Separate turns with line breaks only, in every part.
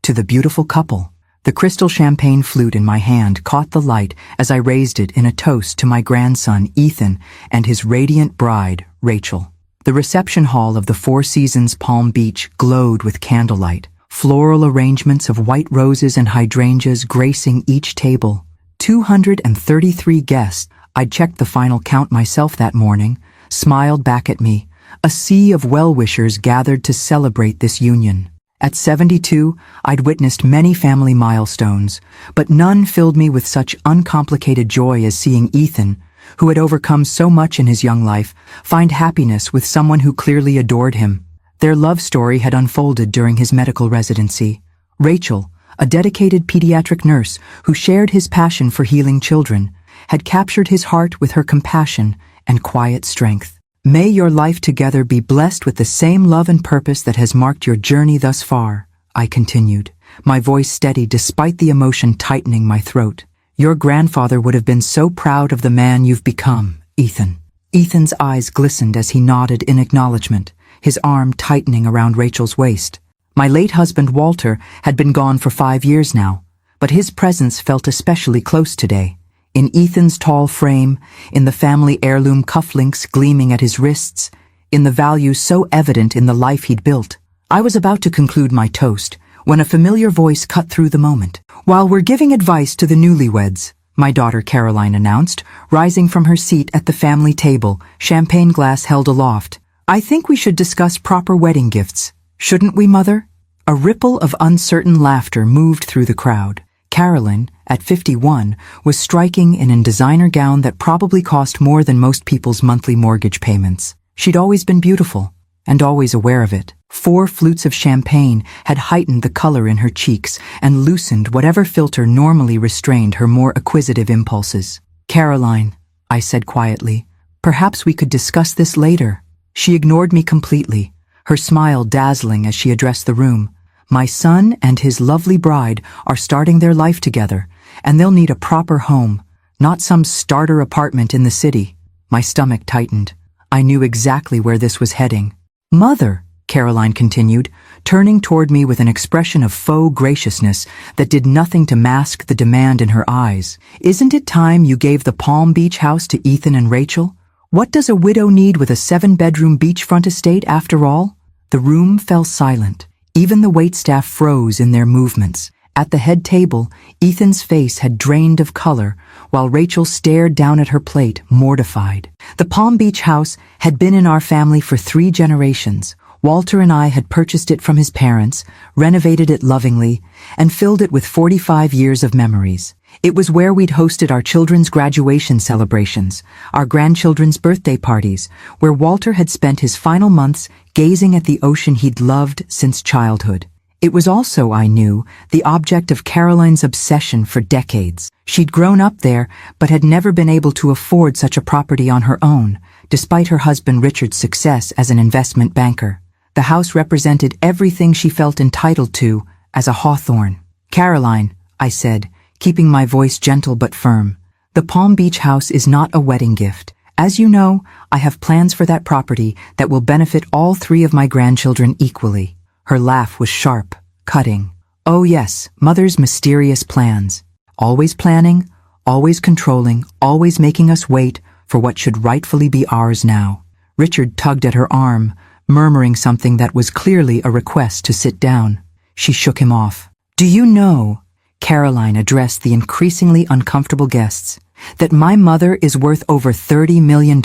to the beautiful couple. The crystal champagne flute in my hand caught the light as I raised it in a toast to my grandson, Ethan, and his radiant bride, Rachel. The reception hall of the Four Seasons Palm Beach glowed with candlelight, floral arrangements of white roses and hydrangeas gracing each table. 233 guests, I'd checked the final count myself that morning, smiled back at me. A sea of well-wishers gathered to celebrate this union. At 72, I'd witnessed many family milestones, but none filled me with such uncomplicated joy as seeing Ethan, who had overcome so much in his young life, find happiness with someone who clearly adored him. Their love story had unfolded during his medical residency. Rachel, a dedicated pediatric nurse who shared his passion for healing children, had captured his heart with her compassion and quiet strength. May your life together be blessed with the same love and purpose that has marked your journey thus far, I continued, my voice steady despite the emotion tightening my throat. Your grandfather would have been so proud of the man you've become, Ethan. Ethan's eyes glistened as he nodded in acknowledgement, his arm tightening around Rachel's waist. My late husband, Walter, had been gone for 5 years now, but his presence felt especially close today. In Ethan's tall frame, in the family heirloom cufflinks gleaming at his wrists, in the values so evident in the life he'd built. I was about to conclude my toast when a familiar voice cut through the moment. While we're giving advice to the newlyweds, my daughter Caroline announced, rising from her seat at the family table, champagne glass held aloft. I think we should discuss proper wedding gifts. Shouldn't we, Mother? A ripple of uncertain laughter moved through the crowd. Caroline, at 51, was striking in a designer gown that probably cost more than most people's monthly mortgage payments. She'd always been beautiful, and always aware of it. 4 flutes of champagne had heightened the color in her cheeks and loosened whatever filter normally restrained her more acquisitive impulses. Caroline, I said quietly, perhaps we could discuss this later. She ignored me completely, her smile dazzling as she addressed the room. My son and his lovely bride are starting their life together, and they'll need a proper home, not some starter apartment in the city. My stomach tightened. I knew exactly where this was heading. Mother, Caroline continued, turning toward me with an expression of faux graciousness that did nothing to mask the demand in her eyes. Isn't it time you gave the Palm Beach house to Ethan and Rachel? What does a widow need with a 7-bedroom beachfront estate after all? The room fell silent. Even the waitstaff froze in their movements. At the head table, Ethan's face had drained of color, while Rachel stared down at her plate, mortified. The Palm Beach house had been in our family for 3 generations. Walter and I had purchased it from his parents, renovated it lovingly, and filled it with 45 years of memories. It was where we'd hosted our children's graduation celebrations, our grandchildren's birthday parties, where Walter had spent his final months gazing at the ocean he'd loved since childhood. It was also, I knew, the object of Caroline's obsession for decades. She'd grown up there, but had never been able to afford such a property on her own, despite her husband Richard's success as an investment banker. The house represented everything she felt entitled to as a Hawthorne. Caroline, I said, keeping my voice gentle but firm, the Palm Beach house is not a wedding gift. As you know, I have plans for that property that will benefit all 3 of my grandchildren equally. Her laugh was sharp, cutting. Oh yes, Mother's mysterious plans. Always planning, always controlling, always making us wait for what should rightfully be ours now. Richard tugged at her arm, murmuring something that was clearly a request to sit down. She shook him off. Do you know, Caroline addressed the increasingly uncomfortable guests, that my mother is worth over $30 million?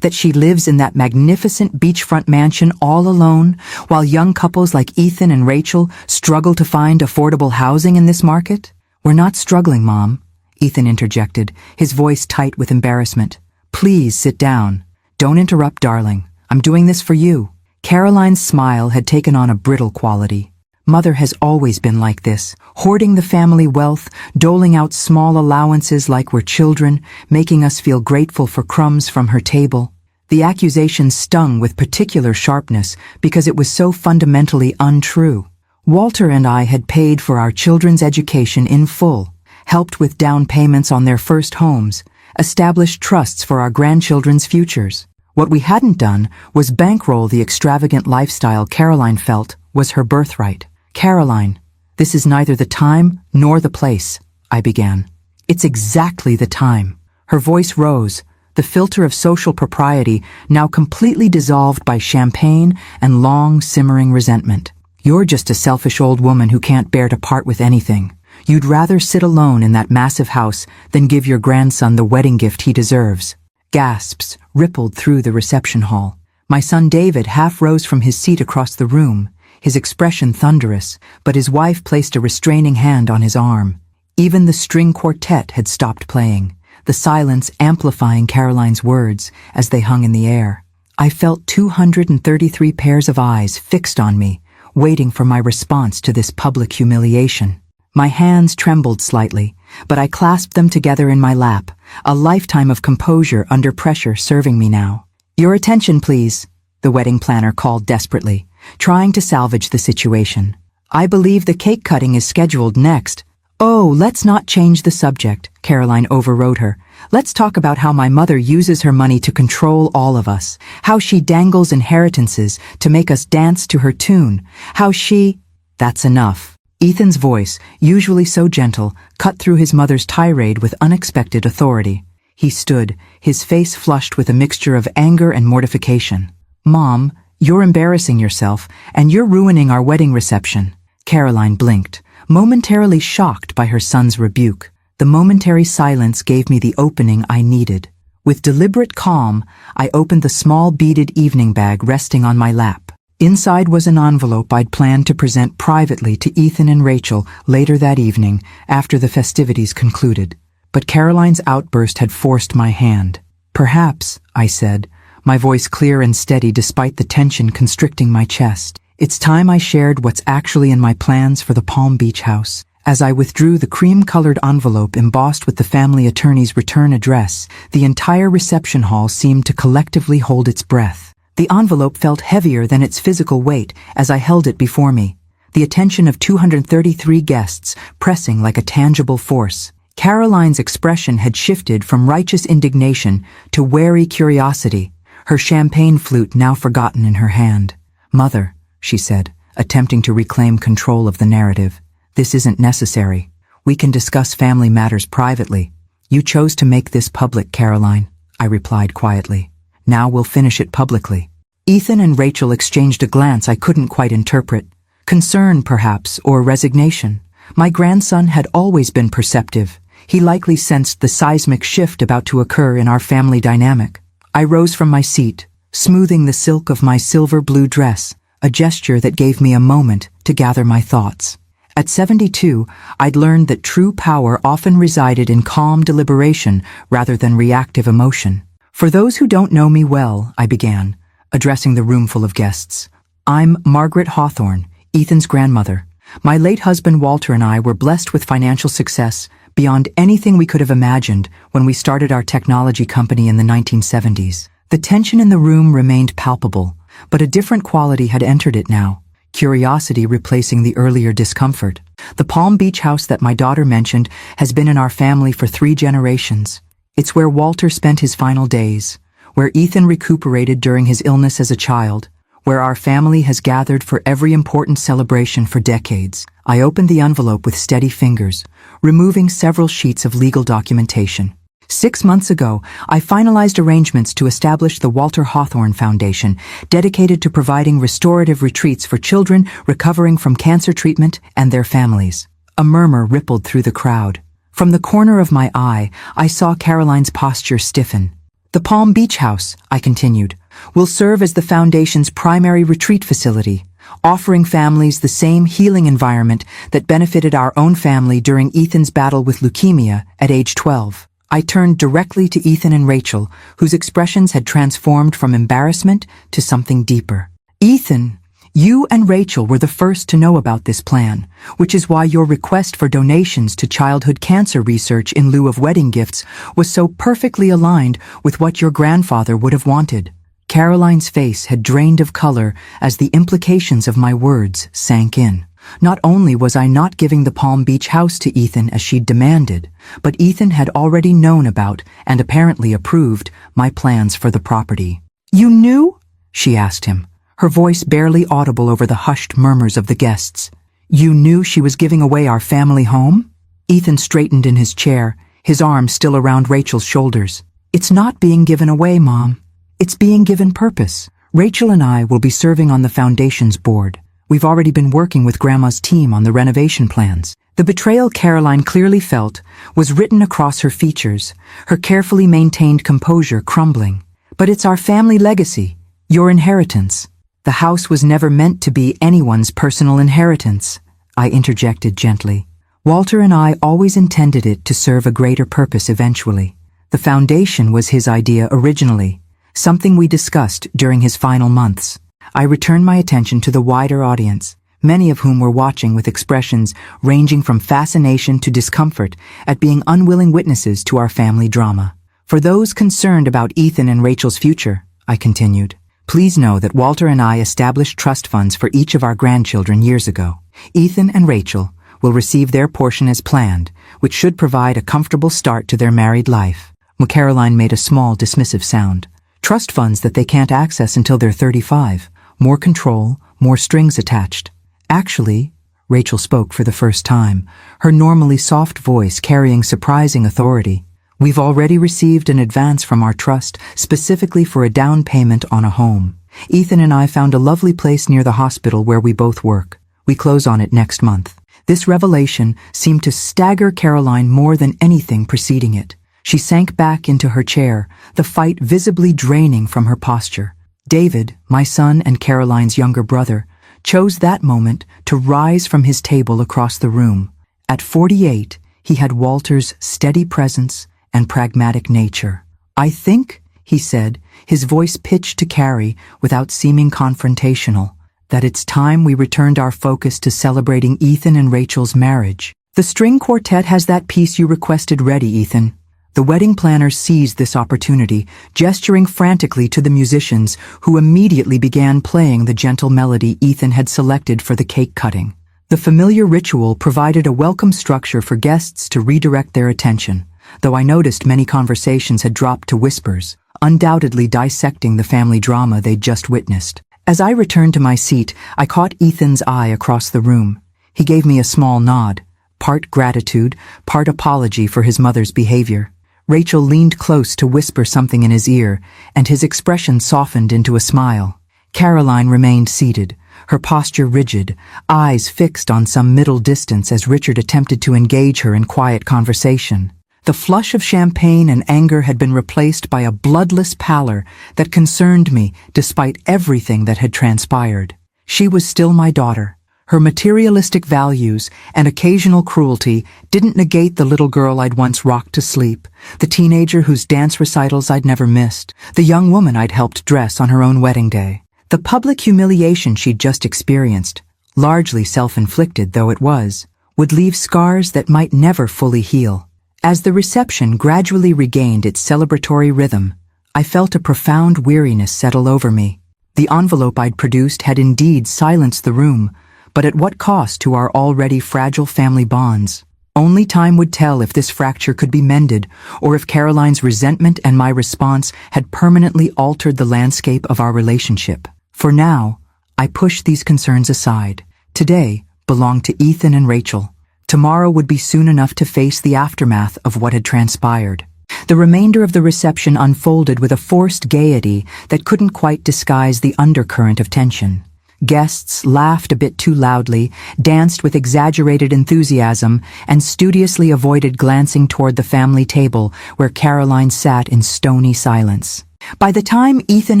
That she lives in that magnificent beachfront mansion all alone, while young couples like Ethan and Rachel struggle to find affordable housing in this market? We're not struggling, Mom, Ethan interjected, his voice tight with embarrassment. Please sit down. Don't interrupt, darling. I'm doing this for you. Caroline's smile had taken on a brittle quality. Mother has always been like this, hoarding the family wealth, doling out small allowances like we're children, making us feel grateful for crumbs from her table. The accusation stung with particular sharpness because it was so fundamentally untrue. Walter and I had paid for our children's education in full, helped with down payments on their first homes, established trusts for our grandchildren's futures. What we hadn't done was bankroll the extravagant lifestyle Caroline felt was her birthright. Caroline, "This is neither the time nor the place," I began. "It's exactly the time." Her voice rose, the filter of social propriety now completely dissolved by champagne and long, simmering resentment. "You're just a selfish old woman who can't bear to part with anything. You'd rather sit alone in that massive house than give your grandson the wedding gift he deserves." Gasps rippled through the reception hall. My son David half rose from his seat across the room, his expression thunderous, but his wife placed a restraining hand on his arm. Even the string quartet had stopped playing, the silence amplifying Caroline's words as they hung in the air. I felt 233 pairs of eyes fixed on me, waiting for my response to this public humiliation. My hands trembled slightly, but I clasped them together in my lap, a lifetime of composure under pressure serving me now. "Your attention, please," the wedding planner called desperately, trying to salvage the situation. "I believe the cake cutting is scheduled next." "Oh, let's not change the subject," Caroline overrode her. "Let's talk about how my mother uses her money to control all of us, how she dangles inheritances to make us dance to her tune, how she—" "That's enough." Ethan's voice, usually so gentle, cut through his mother's tirade with unexpected authority. He stood, his face flushed with a mixture of anger and mortification. "Mom, you're embarrassing yourself, and you're ruining our wedding reception." Caroline blinked, momentarily shocked by her son's rebuke. The momentary silence gave me the opening I needed. With deliberate calm, I opened the small beaded evening bag resting on my lap. Inside was an envelope I'd planned to present privately to Ethan and Rachel later that evening after the festivities concluded. But Caroline's outburst had forced my hand. "Perhaps," I said, my voice clear and steady despite the tension constricting my chest, "it's time I shared what's actually in my plans for the Palm Beach house." As I withdrew the cream-colored envelope embossed with the family attorney's return address, the entire reception hall seemed to collectively hold its breath. The envelope felt heavier than its physical weight as I held it before me, the attention of 233 guests pressing like a tangible force. Caroline's expression had shifted from righteous indignation to wary curiosity, her champagne flute now forgotten in her hand. "Mother," she said, attempting to reclaim control of the narrative, "this isn't necessary. We can discuss family matters privately." "You chose to make this public, Caroline," I replied quietly. "Now we'll finish it publicly." Ethan and Rachel exchanged a glance I couldn't quite interpret. Concern, perhaps, or resignation. My grandson had always been perceptive. He likely sensed the seismic shift about to occur in our family dynamic. I rose from my seat, smoothing the silk of my silver-blue dress, a gesture that gave me a moment to gather my thoughts. At 72, I'd learned that true power often resided in calm deliberation rather than reactive emotion. "For those who don't know me well," I began, addressing the roomful of guests, "I'm Margaret Hawthorne, Ethan's grandmother. My late husband Walter and I were blessed with financial success beyond anything we could have imagined when we started our technology company in the 1970s. The tension in the room remained palpable, but a different quality had entered it now, curiosity replacing the earlier discomfort. The Palm Beach house that my daughter mentioned has been in our family for 3 generations. It's where Walter spent his final days, where Ethan recuperated during his illness as a child, where our family has gathered for every important celebration for decades. I opened the envelope with steady fingers, removing several sheets of legal documentation. 6 months ago, I finalized arrangements to establish the Walter Hawthorne Foundation, dedicated to providing restorative retreats for children recovering from cancer treatment and their families. A murmur rippled through the crowd. From the corner of my eye, I saw Caroline's posture stiffen. "The Palm Beach house," I continued, "will serve as the Foundation's primary retreat facility, offering families the same healing environment that benefited our own family during Ethan's battle with leukemia at age 12. I turned directly to Ethan and Rachel, whose expressions had transformed from embarrassment to something deeper. "Ethan, you and Rachel were the first to know about this plan, which is why your request for donations to childhood cancer research in lieu of wedding gifts was so perfectly aligned with what your grandfather would have wanted." Caroline's face had drained of color as the implications of my words sank in. Not only was I not giving the Palm Beach house to Ethan as she'd demanded, but Ethan had already known about and apparently approved my plans for the property. "You knew?" she asked him, her voice barely audible over the hushed murmurs of the guests. You knew she was giving away our family home? Ethan straightened in his chair, his arm still around Rachel's shoulders. It's not being given away, Mom. It's being given purpose. Rachel and I will be serving on the foundation's board. We've already been working with Grandma's team on the renovation plans. The betrayal Caroline clearly felt was written across her features, her carefully maintained composure crumbling. But it's our family legacy, your inheritance. The house was never meant to be anyone's personal inheritance, I interjected gently. Walter and I always intended it to serve a greater purpose eventually. The foundation was his idea originally, something we discussed during his final months. I returned my attention to the wider audience, many of whom were watching with expressions ranging from fascination to discomfort at being unwilling witnesses to our family drama. For those concerned about Ethan and Rachel's future, I continued, please know that Walter and I established trust funds for each of our grandchildren years ago. Ethan and Rachel will receive their portion as planned, which should provide a comfortable start to their married life. Caroline made a small dismissive sound. Trust funds that they can't access until they're 35. More control, more strings attached. Actually, Rachel spoke for the first time, her normally soft voice carrying surprising authority. We've already received an advance from our trust, specifically for a down payment on a home. Ethan and I found a lovely place near the hospital where we both work. We close on it next month. This revelation seemed to stagger Caroline more than anything preceding it. She sank back into her chair, the fight visibly draining from her posture. David, my son and Caroline's younger brother, chose that moment to rise from his table across the room. At 48, he had Walter's steady presence and pragmatic nature. I think, he said, his voice pitched to Carrie without seeming confrontational, that it's time we returned our focus to celebrating Ethan and Rachel's marriage. The string quartet has that piece you requested ready, Ethan. The wedding planner seized this opportunity, gesturing frantically to the musicians who immediately began playing the gentle melody Ethan had selected for the cake cutting. The familiar ritual provided a welcome structure for guests to redirect their attention, though I noticed many conversations had dropped to whispers, undoubtedly dissecting the family drama they'd just witnessed. As I returned to my seat, I caught Ethan's eye across the room. He gave me a small nod, part gratitude, part apology for his mother's behavior. Rachel leaned close to whisper something in his ear, and his expression softened into a smile. Caroline remained seated, her posture rigid, eyes fixed on some middle distance as Richard attempted to engage her in quiet conversation. The flush of champagne and anger had been replaced by a bloodless pallor that concerned me despite everything that had transpired. She was still my daughter. Her materialistic values and occasional cruelty didn't negate the little girl I'd once rocked to sleep, the teenager whose dance recitals I'd never missed, the young woman I'd helped dress on her own wedding day. The public humiliation she'd just experienced, largely self-inflicted though it was, would leave scars that might never fully heal. As the reception gradually regained its celebratory rhythm, I felt a profound weariness settle over me. The envelope I'd produced had indeed silenced the room, but at what cost to our already fragile family bonds? Only time would tell if this fracture could be mended, or if Caroline's resentment and my response had permanently altered the landscape of our relationship. For now, I pushed these concerns aside. Today belonged to Ethan and Rachel. Tomorrow would be soon enough to face the aftermath of what had transpired. The remainder of the reception unfolded with a forced gaiety that couldn't quite disguise the undercurrent of tension. Guests laughed a bit too loudly, danced with exaggerated enthusiasm, and studiously avoided glancing toward the family table where Caroline sat in stony silence. By the time Ethan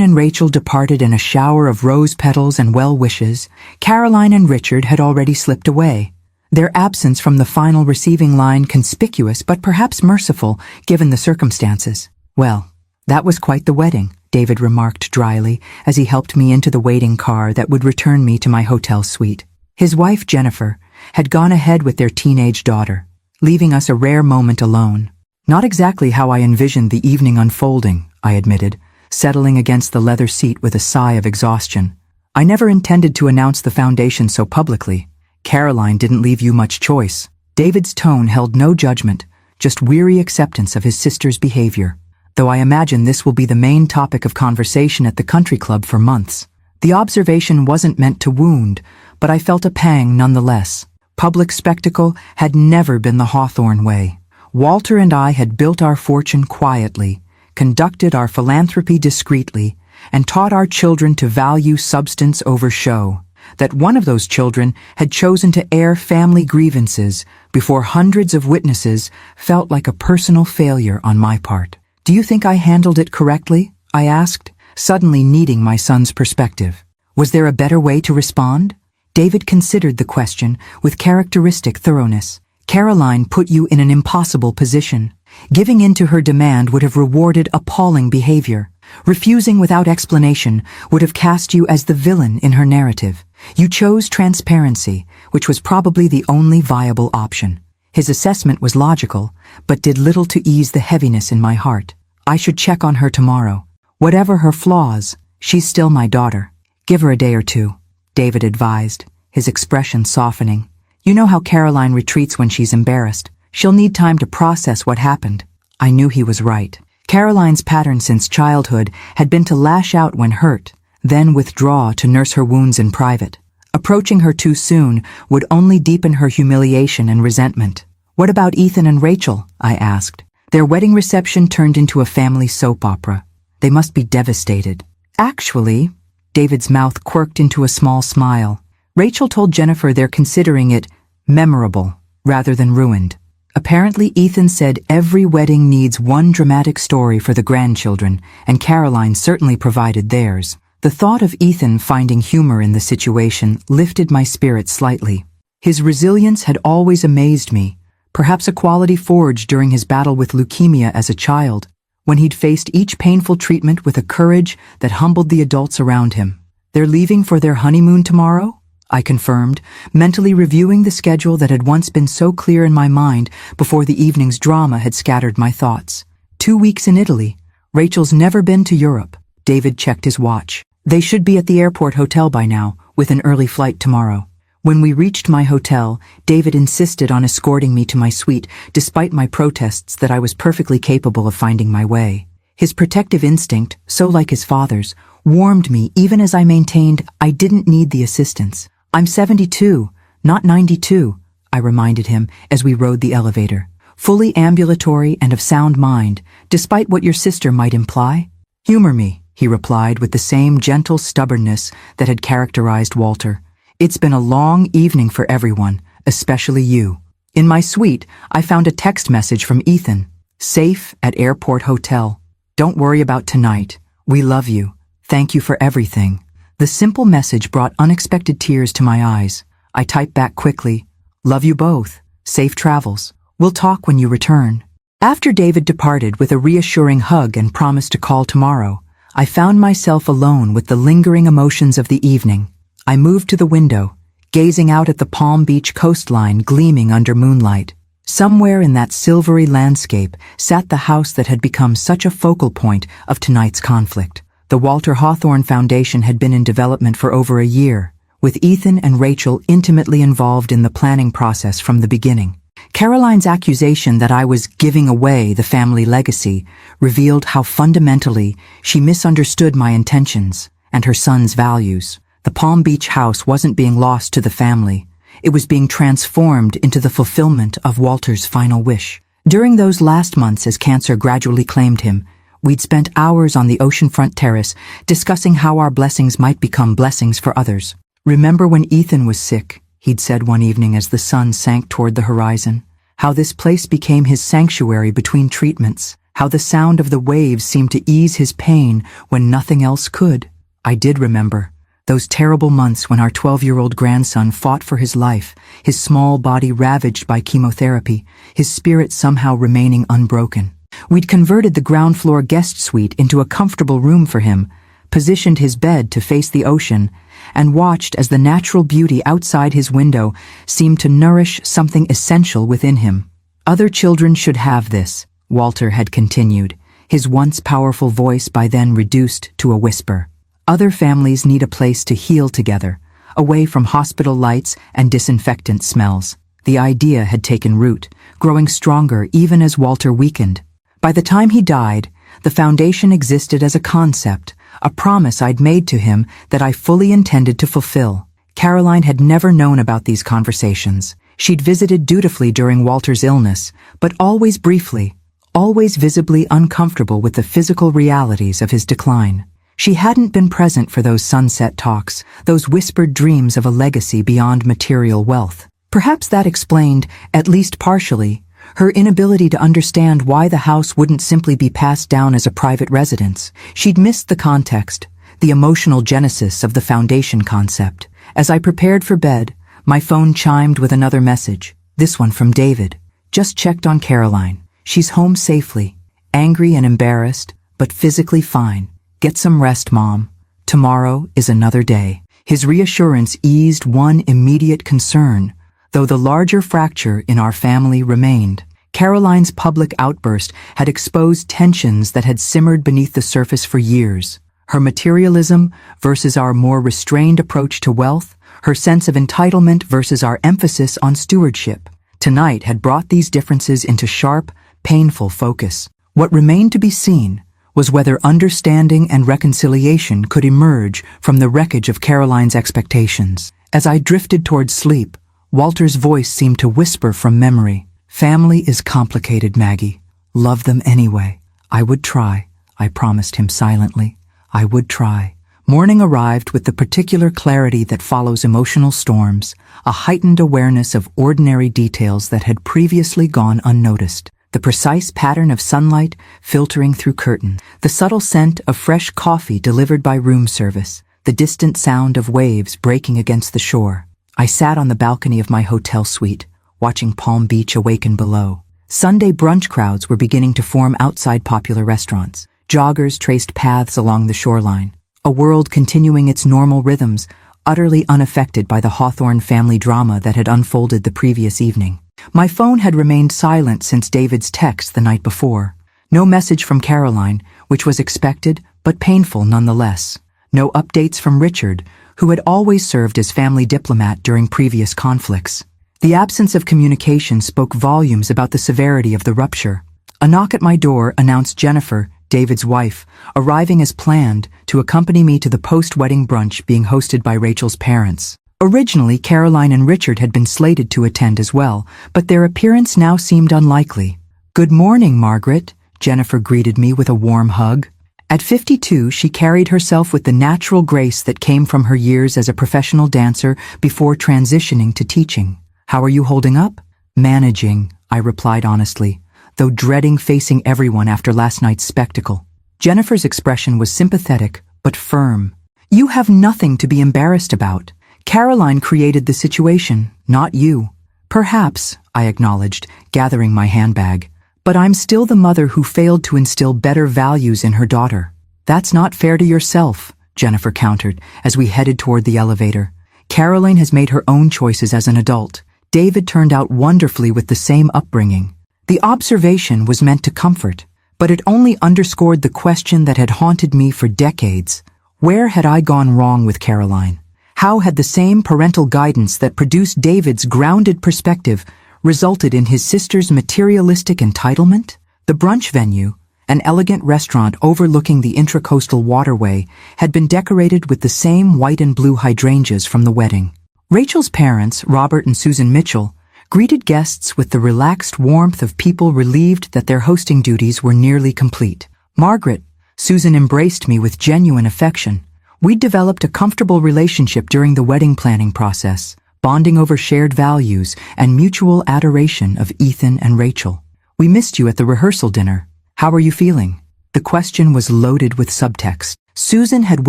and Rachel departed in a shower of rose petals and well wishes, Caroline and Richard had already slipped away. Their absence from the final receiving line conspicuous but perhaps merciful given the circumstances. Well, that was quite the wedding, David remarked dryly as he helped me into the waiting car that would return me to my hotel suite. His wife, Jennifer, had gone ahead with their teenage daughter, leaving us a rare moment alone. Not exactly how I envisioned the evening unfolding, I admitted, settling against the leather seat with a sigh of exhaustion. I never intended to announce the foundation so publicly. Caroline didn't leave you much choice. David's tone held no judgment, just weary acceptance of his sister's behavior. Though I imagine this will be the main topic of conversation at the country club for months. The observation wasn't meant to wound, but I felt a pang nonetheless. Public spectacle had never been the Hawthorne way. Walter and I had built our fortune quietly, conducted our philanthropy discreetly, and taught our children to value substance over show. That one of those children had chosen to air family grievances before hundreds of witnesses felt like a personal failure on my part. "Do you think I handled it correctly?" I asked, suddenly needing my son's perspective. Was there a better way to respond? David considered the question with characteristic thoroughness. "Caroline put you in an impossible position. Giving in to her demand would have rewarded appalling behavior. Refusing without explanation would have cast you as the villain in her narrative. You chose transparency, which was probably the only viable option." His assessment was logical, but did little to ease the heaviness in my heart. "I should check on her tomorrow. Whatever her flaws, she's still my daughter. Give her a day or two," David advised, his expression softening. "You know how Caroline retreats when she's embarrassed. She'll need time to process what happened." I knew he was right. Caroline's pattern since childhood had been to lash out when hurt, then withdraw to nurse her wounds in private. Approaching her too soon would only deepen her humiliation and resentment. "What about Ethan and Rachel?" I asked. Their wedding reception turned into a family soap opera. They must be devastated. "Actually," David's mouth quirked into a small smile, "Rachel told Jennifer they're considering it memorable rather than ruined. Apparently Ethan said every wedding needs one dramatic story for the grandchildren, and Caroline certainly provided theirs." The thought of Ethan finding humor in the situation lifted my spirits slightly. His resilience had always amazed me, perhaps a quality forged during his battle with leukemia as a child, when he'd faced each painful treatment with a courage that humbled the adults around him. "They're leaving for their honeymoon tomorrow?" I confirmed, mentally reviewing the schedule that had once been so clear in my mind before the evening's drama had scattered my thoughts. 2 weeks in Italy. Rachel's never been to Europe. David checked his watch. "They should be at the airport hotel by now, with an early flight tomorrow." When we reached my hotel, David insisted on escorting me to my suite, despite my protests that I was perfectly capable of finding my way. His protective instinct, so like his father's, warmed me even as I maintained I didn't need the assistance. "I'm 72, not 92, I reminded him as we rode the elevator. "Fully ambulatory and of sound mind, despite what your sister might imply." "Humor me," he replied with the same gentle stubbornness that had characterized Walter. "It's been a long evening for everyone, especially you." In my suite, I found a text message from Ethan. "Safe at airport hotel. Don't worry about tonight. We love you. Thank you for everything." The simple message brought unexpected tears to my eyes. I typed back quickly, "Love you both. Safe travels. We'll talk when you return." After David departed with a reassuring hug and promise to call tomorrow, I found myself alone with the lingering emotions of the evening. I moved to the window, gazing out at the Palm Beach coastline gleaming under moonlight. Somewhere in that silvery landscape sat the house that had become such a focal point of tonight's conflict. The Walter Hawthorne Foundation had been in development for over a year, with Ethan and Rachel intimately involved in the planning process from the beginning. Caroline's accusation that I was giving away the family legacy revealed how fundamentally she misunderstood my intentions and her son's values. The Palm Beach house wasn't being lost to the family. It was being transformed into the fulfillment of Walter's final wish. During those last months as cancer gradually claimed him, we'd spent hours on the oceanfront terrace discussing how our blessings might become blessings for others. "Remember when Ethan was sick?" he'd said one evening as the sun sank toward the horizon. "How this place became his sanctuary between treatments. How the sound of the waves seemed to ease his pain when nothing else could." I did remember. Those terrible months when our 12-year-old grandson fought for his life, his small body ravaged by chemotherapy, his spirit somehow remaining unbroken. We'd converted the ground floor guest suite into a comfortable room for him, positioned his bed to face the ocean, and watched as the natural beauty outside his window seemed to nourish something essential within him. "Other children should have this," Walter had continued, his once powerful voice by then reduced to a whisper. "Other families need a place to heal together, away from hospital lights and disinfectant smells." The idea had taken root, growing stronger even as Walter weakened. By the time he died, the foundation existed as a concept, a promise I'd made to him that I fully intended to fulfill. Caroline had never known about these conversations. She'd visited dutifully during Walter's illness, but always briefly, always visibly uncomfortable with the physical realities of his decline. She hadn't been present for those sunset talks, those whispered dreams of a legacy beyond material wealth. Perhaps that explained, at least partially, her inability to understand why the house wouldn't simply be passed down as a private residence. She'd missed the context, the emotional genesis of the foundation concept. As I prepared for bed, my phone chimed with another message, this one from David. Just checked on Caroline. She's home safely, angry and embarrassed, but physically fine. Get some rest, Mom. Tomorrow is another day. His reassurance eased one immediate concern, though the larger fracture in our family remained. Caroline's public outburst had exposed tensions that had simmered beneath the surface for years. Her materialism versus our more restrained approach to wealth, her sense of entitlement versus our emphasis on stewardship. Tonight had brought these differences into sharp, painful focus. What remained to be seen was whether understanding and reconciliation could emerge from the wreckage of Caroline's expectations. As I drifted toward sleep, Walter's voice seemed to whisper from memory. Family is complicated, Maggie. Love them anyway. I would try, I promised him silently. I would try. Morning arrived with the particular clarity that follows emotional storms, a heightened awareness of ordinary details that had previously gone unnoticed. The precise pattern of sunlight filtering through curtains, the subtle scent of fresh coffee delivered by room service, the distant sound of waves breaking against the shore. I sat on the balcony of my hotel suite, watching Palm Beach awaken below. Sunday brunch crowds were beginning to form outside popular restaurants. Joggers traced paths along the shoreline, a world continuing its normal rhythms, utterly unaffected by the Hawthorne family drama that had unfolded the previous evening. My phone had remained silent since David's text the night before. No message from Caroline, which was expected but painful nonetheless. No updates from Richard, who had always served as family diplomat during previous conflicts. The absence of communication spoke volumes about the severity of the rupture. A knock at my door announced Jennifer, David's wife, arriving as planned to accompany me to the post-wedding brunch being hosted by Rachel's parents. Originally, Caroline and Richard had been slated to attend as well, but their appearance now seemed unlikely. "Good morning, Margaret," Jennifer greeted me with a warm hug. At 52, she carried herself with the natural grace that came from her years as a professional dancer before transitioning to teaching. "How are you holding up?" "Managing," I replied honestly, though dreading facing everyone after last night's spectacle. Jennifer's expression was sympathetic, but firm. "You have nothing to be embarrassed about. Caroline created the situation, not you." "Perhaps," I acknowledged, gathering my handbag, "but I'm still the mother who failed to instill better values in her daughter." "That's not fair to yourself," Jennifer countered as we headed toward the elevator. "Caroline has made her own choices as an adult. David turned out wonderfully with the same upbringing." The observation was meant to comfort, but it only underscored the question that had haunted me for decades. Where had I gone wrong with Caroline? How had the same parental guidance that produced David's grounded perspective resulted in his sister's materialistic entitlement? The brunch venue, an elegant restaurant overlooking the intracoastal waterway, had been decorated with the same white and blue hydrangeas from the wedding. Rachel's parents, Robert and Susan Mitchell, greeted guests with the relaxed warmth of people relieved that their hosting duties were nearly complete. Margaret, Susan embraced me with genuine affection. We'd developed a comfortable relationship during the wedding planning process, bonding over shared values and mutual adoration of Ethan and Rachel. "We missed you at the rehearsal dinner. How are you feeling?" The question was loaded with subtext. Susan had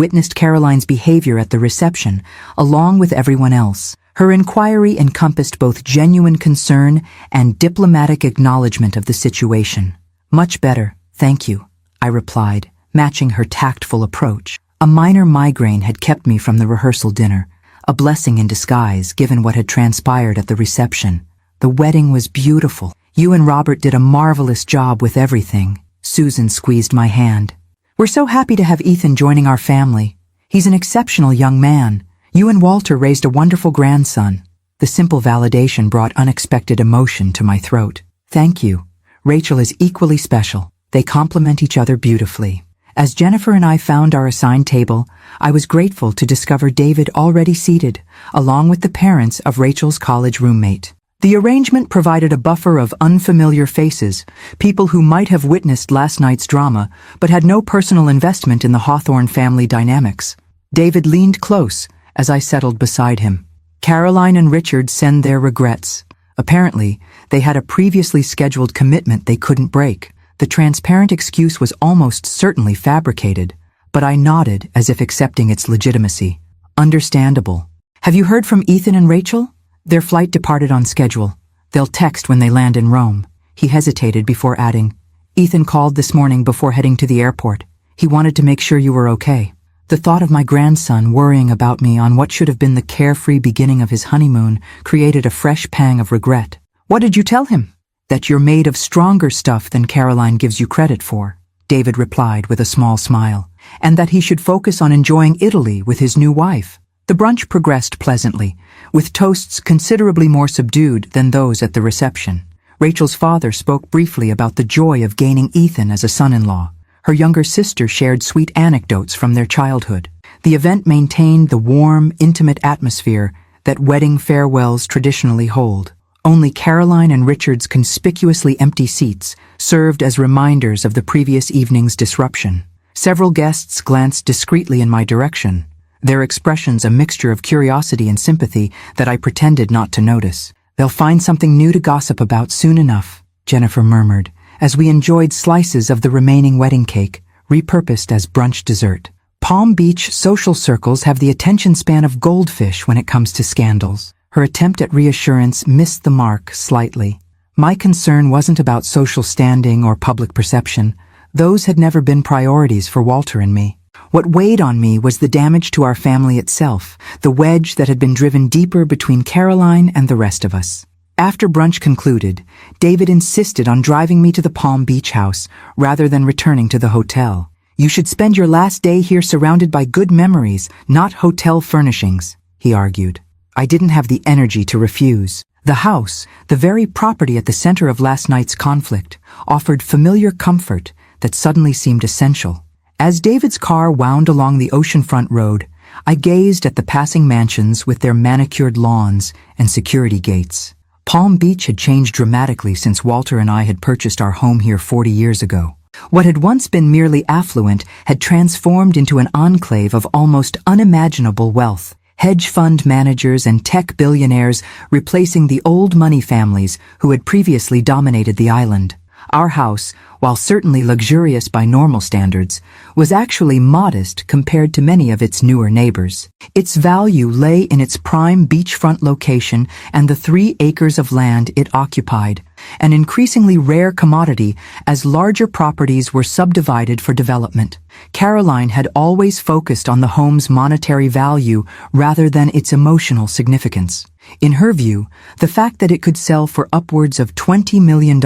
witnessed Caroline's behavior at the reception, along with everyone else. Her inquiry encompassed both genuine concern and diplomatic acknowledgement of the situation. "Much better, thank you," I replied, matching her tactful approach. A minor migraine had kept me from the rehearsal dinner, a blessing in disguise given what had transpired at the reception. "The wedding was beautiful. You and Robert did a marvelous job with everything." Susan squeezed my hand. "We're so happy to have Ethan joining our family. He's an exceptional young man. You and Walter raised a wonderful grandson." The simple validation brought unexpected emotion to my throat. "Thank you. Rachel is equally special. They complement each other beautifully." As Jennifer and I found our assigned table, I was grateful to discover David already seated, along with the parents of Rachel's college roommate. The arrangement provided a buffer of unfamiliar faces, people who might have witnessed last night's drama but had no personal investment in the Hawthorne family dynamics. David leaned close as I settled beside him. Caroline and Richard send their regrets. Apparently, they had a previously scheduled commitment they couldn't break. The transparent excuse was almost certainly fabricated, but I nodded as if accepting its legitimacy. Understandable. Have you heard from Ethan and Rachel? Their flight departed on schedule. They'll text when they land in Rome. He hesitated before adding, Ethan called this morning before heading to the airport. He wanted to make sure you were okay. The thought of my grandson worrying about me on what should have been the carefree beginning of his honeymoon created a fresh pang of regret. What did you tell him? That you're made of stronger stuff than Caroline gives you credit for, David replied with a small smile, and that he should focus on enjoying Italy with his new wife. The brunch progressed pleasantly, with toasts considerably more subdued than those at the reception. Rachel's father spoke briefly about the joy of gaining Ethan as a son-in-law. Her younger sister shared sweet anecdotes from their childhood. The event maintained the warm, intimate atmosphere that wedding farewells traditionally hold. Only Caroline and Richard's conspicuously empty seats served as reminders of the previous evening's disruption. Several guests glanced discreetly in my direction, their expressions a mixture of curiosity and sympathy that I pretended not to notice. They'll find something new to gossip about soon enough, Jennifer murmured, as we enjoyed slices of the remaining wedding cake, repurposed as brunch dessert. Palm Beach social circles have the attention span of goldfish when it comes to scandals. Her attempt at reassurance missed the mark slightly. My concern wasn't about social standing or public perception. Those had never been priorities for Walter and me. What weighed on me was the damage to our family itself, the wedge that had been driven deeper between Caroline and the rest of us. After brunch concluded, David insisted on driving me to the Palm Beach house rather than returning to the hotel. You should spend your last day here surrounded by good memories, not hotel furnishings, he argued. I didn't have the energy to refuse. The house, the very property at the center of last night's conflict, offered familiar comfort that suddenly seemed essential. As David's car wound along the oceanfront road, I gazed at the passing mansions with their manicured lawns and security gates. Palm Beach had changed dramatically since Walter and I had purchased our home here 40 years ago. What had once been merely affluent had transformed into an enclave of almost unimaginable wealth. Hedge fund managers and tech billionaires replacing the old money families who had previously dominated the island. Our house, while certainly luxurious by normal standards, was actually modest compared to many of its newer neighbors. Its value lay in its prime beachfront location and the 3 acres of land it occupied, an increasingly rare commodity as larger properties were subdivided for development. Caroline had always focused on the home's monetary value rather than its emotional significance. In her view, the fact that it could sell for upwards of $20 million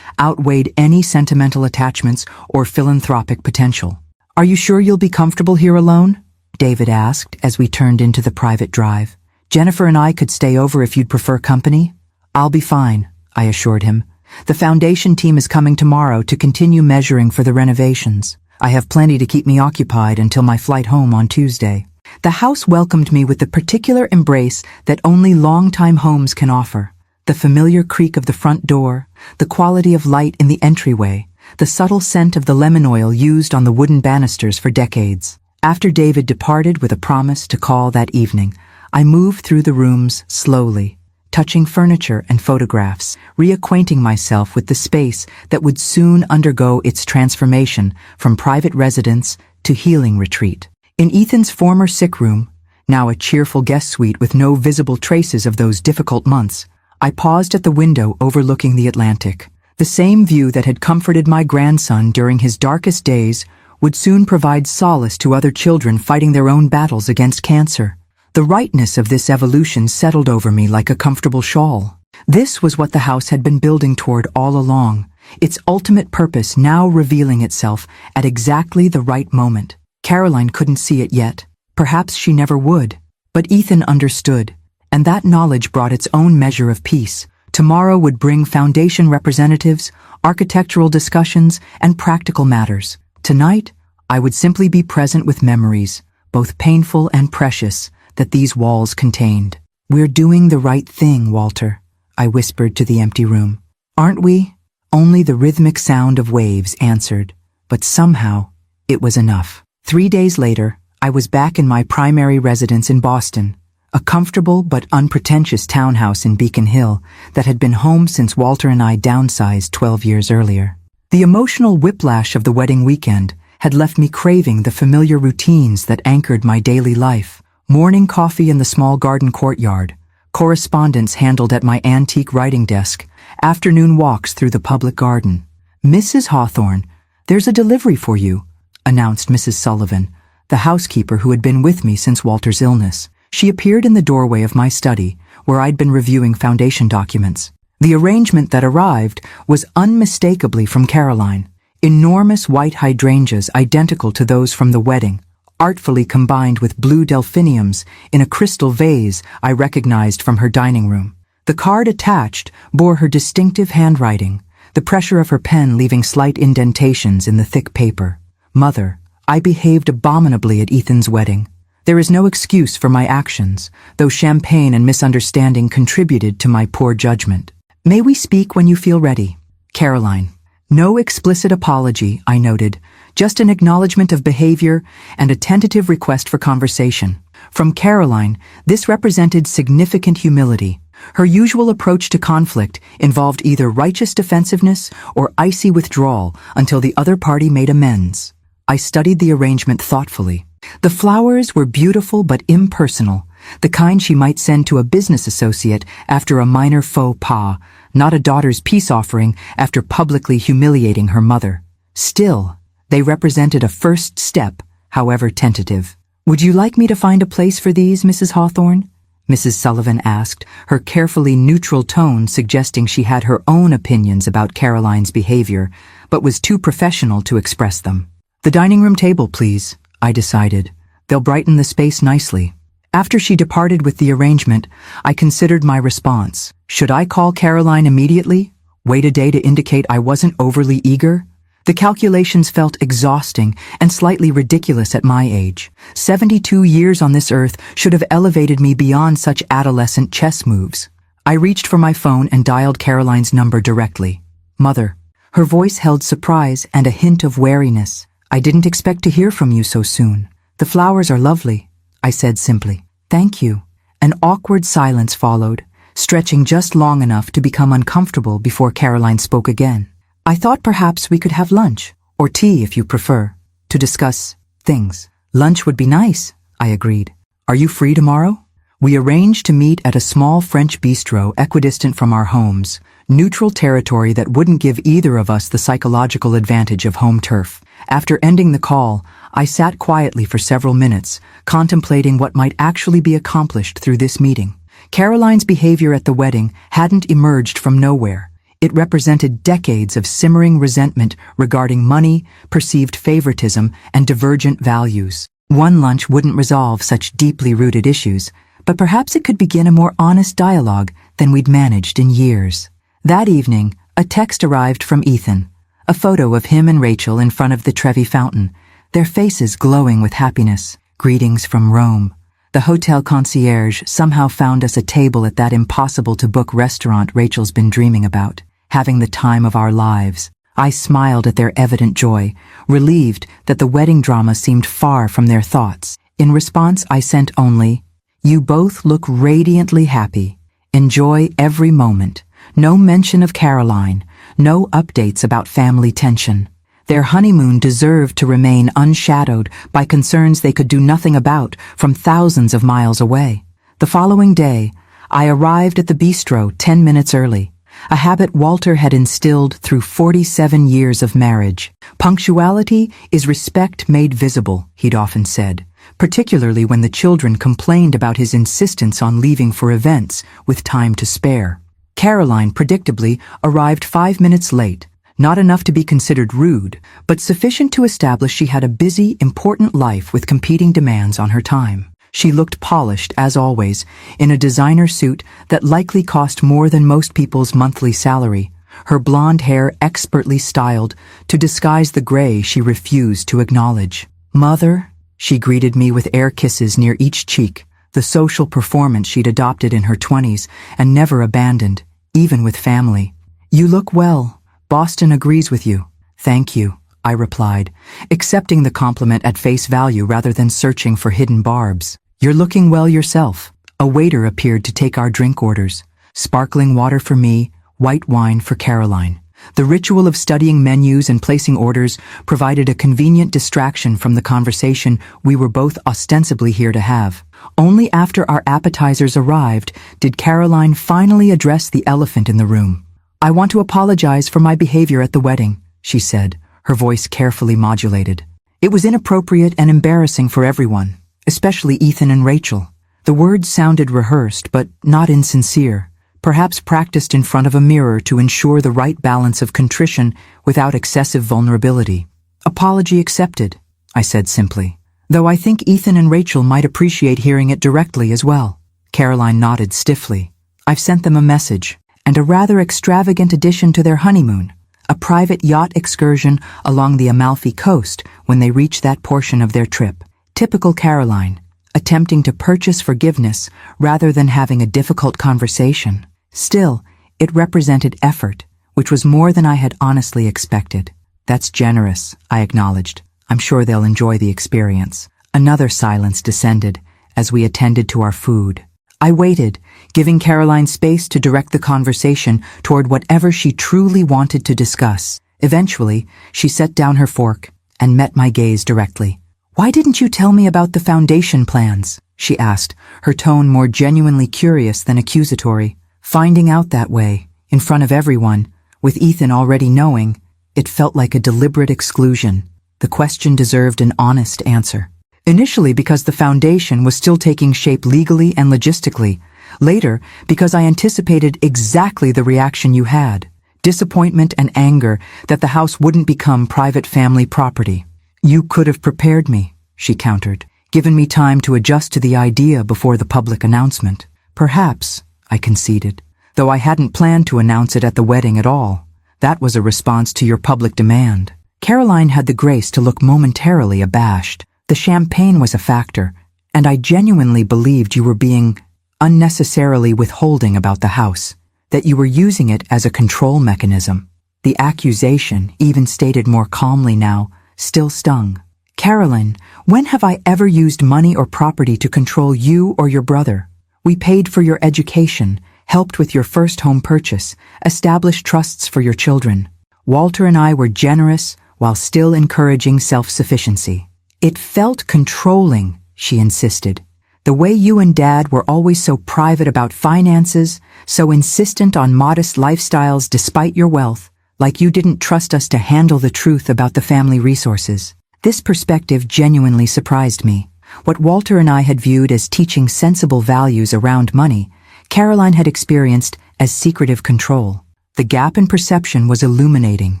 outweighed any sentimental attachments or philanthropic potential. Are you sure you'll be comfortable here alone? David asked as we turned into the private drive. Jennifer and I could stay over if you'd prefer company. I'll be fine, I assured him. The foundation team is coming tomorrow to continue measuring for the renovations. I have plenty to keep me occupied until my flight home on Tuesday. The house welcomed me with the particular embrace that only long-time homes can offer. The familiar creak of the front door, the quality of light in the entryway, the subtle scent of the lemon oil used on the wooden banisters for decades. After David departed with a promise to call that evening, I moved through the rooms slowly, touching furniture and photographs, reacquainting myself with the space that would soon undergo its transformation from private residence to healing retreat. In Ethan's former sick room, now a cheerful guest suite with no visible traces of those difficult months, I paused at the window overlooking the Atlantic. The same view that had comforted my grandson during his darkest days would soon provide solace to other children fighting their own battles against cancer. The rightness of this evolution settled over me like a comfortable shawl. This was what the house had been building toward all along, its ultimate purpose now revealing itself at exactly the right moment. Caroline couldn't see it yet. Perhaps she never would. But Ethan understood, and that knowledge brought its own measure of peace. Tomorrow would bring foundation representatives, architectural discussions, and practical matters. Tonight, I would simply be present with memories, both painful and precious, that these walls contained. "We're doing the right thing, Walter," I whispered to the empty room. "Aren't we?" Only the rhythmic sound of waves answered, but somehow it was enough. 3 days later, I was back in my primary residence in Boston, a comfortable but unpretentious townhouse in Beacon Hill that had been home since Walter and I downsized 12 years earlier. The emotional whiplash of the wedding weekend had left me craving the familiar routines that anchored my daily life. Morning coffee in the small garden courtyard, correspondence handled at my antique writing desk, afternoon walks through the public garden. "Mrs. Hawthorne, there's a delivery for you," announced Mrs. Sullivan, the housekeeper who had been with me since Walter's illness. She appeared in the doorway of my study, where I'd been reviewing foundation documents. The arrangement that arrived was unmistakably from Caroline. Enormous white hydrangeas identical to those from the wedding, artfully combined with blue delphiniums in a crystal vase I recognized from her dining room. The card attached bore her distinctive handwriting, the pressure of her pen leaving slight indentations in the thick paper. "Mother, I behaved abominably at Ethan's wedding. There is no excuse for my actions, though champagne and misunderstanding contributed to my poor judgment. May we speak when you feel ready? Caroline." No explicit apology, I noted, just an acknowledgement of behavior and a tentative request for conversation. From Caroline, this represented significant humility. Her usual approach to conflict involved either righteous defensiveness or icy withdrawal until the other party made amends. I studied the arrangement thoughtfully. The flowers were beautiful but impersonal, the kind she might send to a business associate after a minor faux pas, not a daughter's peace offering after publicly humiliating her mother. Still, they represented a first step, however tentative. "Would you like me to find a place for these, Mrs. Hawthorne?" Mrs. Sullivan asked, her carefully neutral tone suggesting she had her own opinions about Caroline's behavior, but was too professional to express them. "The dining room table, please," I decided. "They'll brighten the space nicely." After she departed with the arrangement, I considered my response. Should I call Caroline immediately? Wait a day to indicate I wasn't overly eager? The calculations felt exhausting and slightly ridiculous at my age. 72 years on this earth should have elevated me beyond such adolescent chess moves. I reached for my phone and dialed Caroline's number directly. "Mother." Her voice held surprise and a hint of wariness. "I didn't expect to hear from you so soon. The flowers are lovely," I said simply. "Thank you." An awkward silence followed, stretching just long enough to become uncomfortable before Caroline spoke again. "I thought perhaps we could have lunch, or tea if you prefer, to discuss things." "Lunch would be nice," I agreed. "Are you free tomorrow?" We arranged to meet at a small French bistro equidistant from our homes, neutral territory that wouldn't give either of us the psychological advantage of home turf. After ending the call, I sat quietly for several minutes, contemplating what might actually be accomplished through this meeting. Caroline's behavior at the wedding hadn't emerged from nowhere. It represented decades of simmering resentment regarding money, perceived favoritism, and divergent values. One lunch wouldn't resolve such deeply rooted issues, but perhaps it could begin a more honest dialogue than we'd managed in years. That evening, a text arrived from Ethan, a photo of him and Rachel in front of the Trevi fountain, their faces glowing with happiness. "Greetings from Rome." The hotel concierge somehow found us a table at that impossible-to-book restaurant Rachel's been dreaming about, having the time of our lives. I smiled at their evident joy, relieved that the wedding drama seemed far from their thoughts. In response, I sent only, "You both look radiantly happy. Enjoy every moment. No mention of Caroline, no updates about family tension." Their honeymoon deserved to remain unshadowed by concerns they could do nothing about from thousands of miles away. The following day, I arrived at the bistro 10 minutes early, a habit Walter had instilled through 47 years of marriage. "Punctuality is respect made visible," he'd often said, particularly when the children complained about his insistence on leaving for events with time to spare. Caroline predictably arrived 5 minutes late, not enough to be considered rude, but sufficient to establish she had a busy, important life with competing demands on her time. She looked polished, as always, in a designer suit that likely cost more than most people's monthly salary, her blonde hair expertly styled to disguise the gray she refused to acknowledge. "Mother," she greeted me with air kisses near each cheek, the social performance she'd adopted in her 20s and never abandoned, even with family. "You look well. Boston agrees with you." "Thank you," I replied, accepting the compliment at face value rather than searching for hidden barbs. "You're looking well yourself." A waiter appeared to take our drink orders. Sparkling water for me, white wine for Caroline. The ritual of studying menus and placing orders provided a convenient distraction from the conversation we were both ostensibly here to have. Only after our appetizers arrived did Caroline finally address the elephant in the room. "I want to apologize for my behavior at the wedding," she said, her voice carefully modulated. "It was inappropriate and embarrassing for everyone, especially Ethan and Rachel." The words sounded rehearsed, but not insincere, perhaps practiced in front of a mirror to ensure the right balance of contrition without excessive vulnerability. "Apology accepted," I said simply, "though I think Ethan and Rachel might appreciate hearing it directly as well." Caroline nodded stiffly. "I've sent them a message, and a rather extravagant addition to their honeymoon, a private yacht excursion along the Amalfi Coast when they reach that portion of their trip. Typical Caroline, attempting to purchase forgiveness rather than having a difficult conversation. Still, it represented effort, which was more than I had honestly expected. "That's generous," I acknowledged. "I'm sure they'll enjoy the experience." Another silence descended as we attended to our food. I waited, giving Caroline space to direct the conversation toward whatever she truly wanted to discuss. Eventually, she set down her fork and met my gaze directly. "Why didn't you tell me about the foundation plans?" she asked, her tone more genuinely curious than accusatory. Finding out that way, in front of everyone, with Ethan already knowing, it felt like a deliberate exclusion. The question deserved an honest answer. Initially because the foundation was still taking shape legally and logistically. Later because I anticipated exactly the reaction you had. Disappointment and anger that the house wouldn't become private family property. "You could have prepared me," she countered, "given me time to adjust to the idea before the public announcement." "Perhaps," I conceded, "though I hadn't planned to announce it at the wedding at all. That was a response to your public demand." Caroline had the grace to look momentarily abashed. The champagne was a factor, and I genuinely believed you were being unnecessarily withholding about the house, that you were using it as a control mechanism. The accusation, even stated more calmly now, still stung. "Caroline, when have I ever used money or property to control you or your brother? We paid for your education, helped with your first home purchase, established trusts for your children. Walter and I were generous while still encouraging self-sufficiency." "It felt controlling," she insisted. "The way you and Dad were always so private about finances, so insistent on modest lifestyles despite your wealth, like you didn't trust us to handle the truth about the family resources." This perspective genuinely surprised me. What Walter and I had viewed as teaching sensible values around money, Caroline had experienced as secretive control. The gap in perception was illuminating,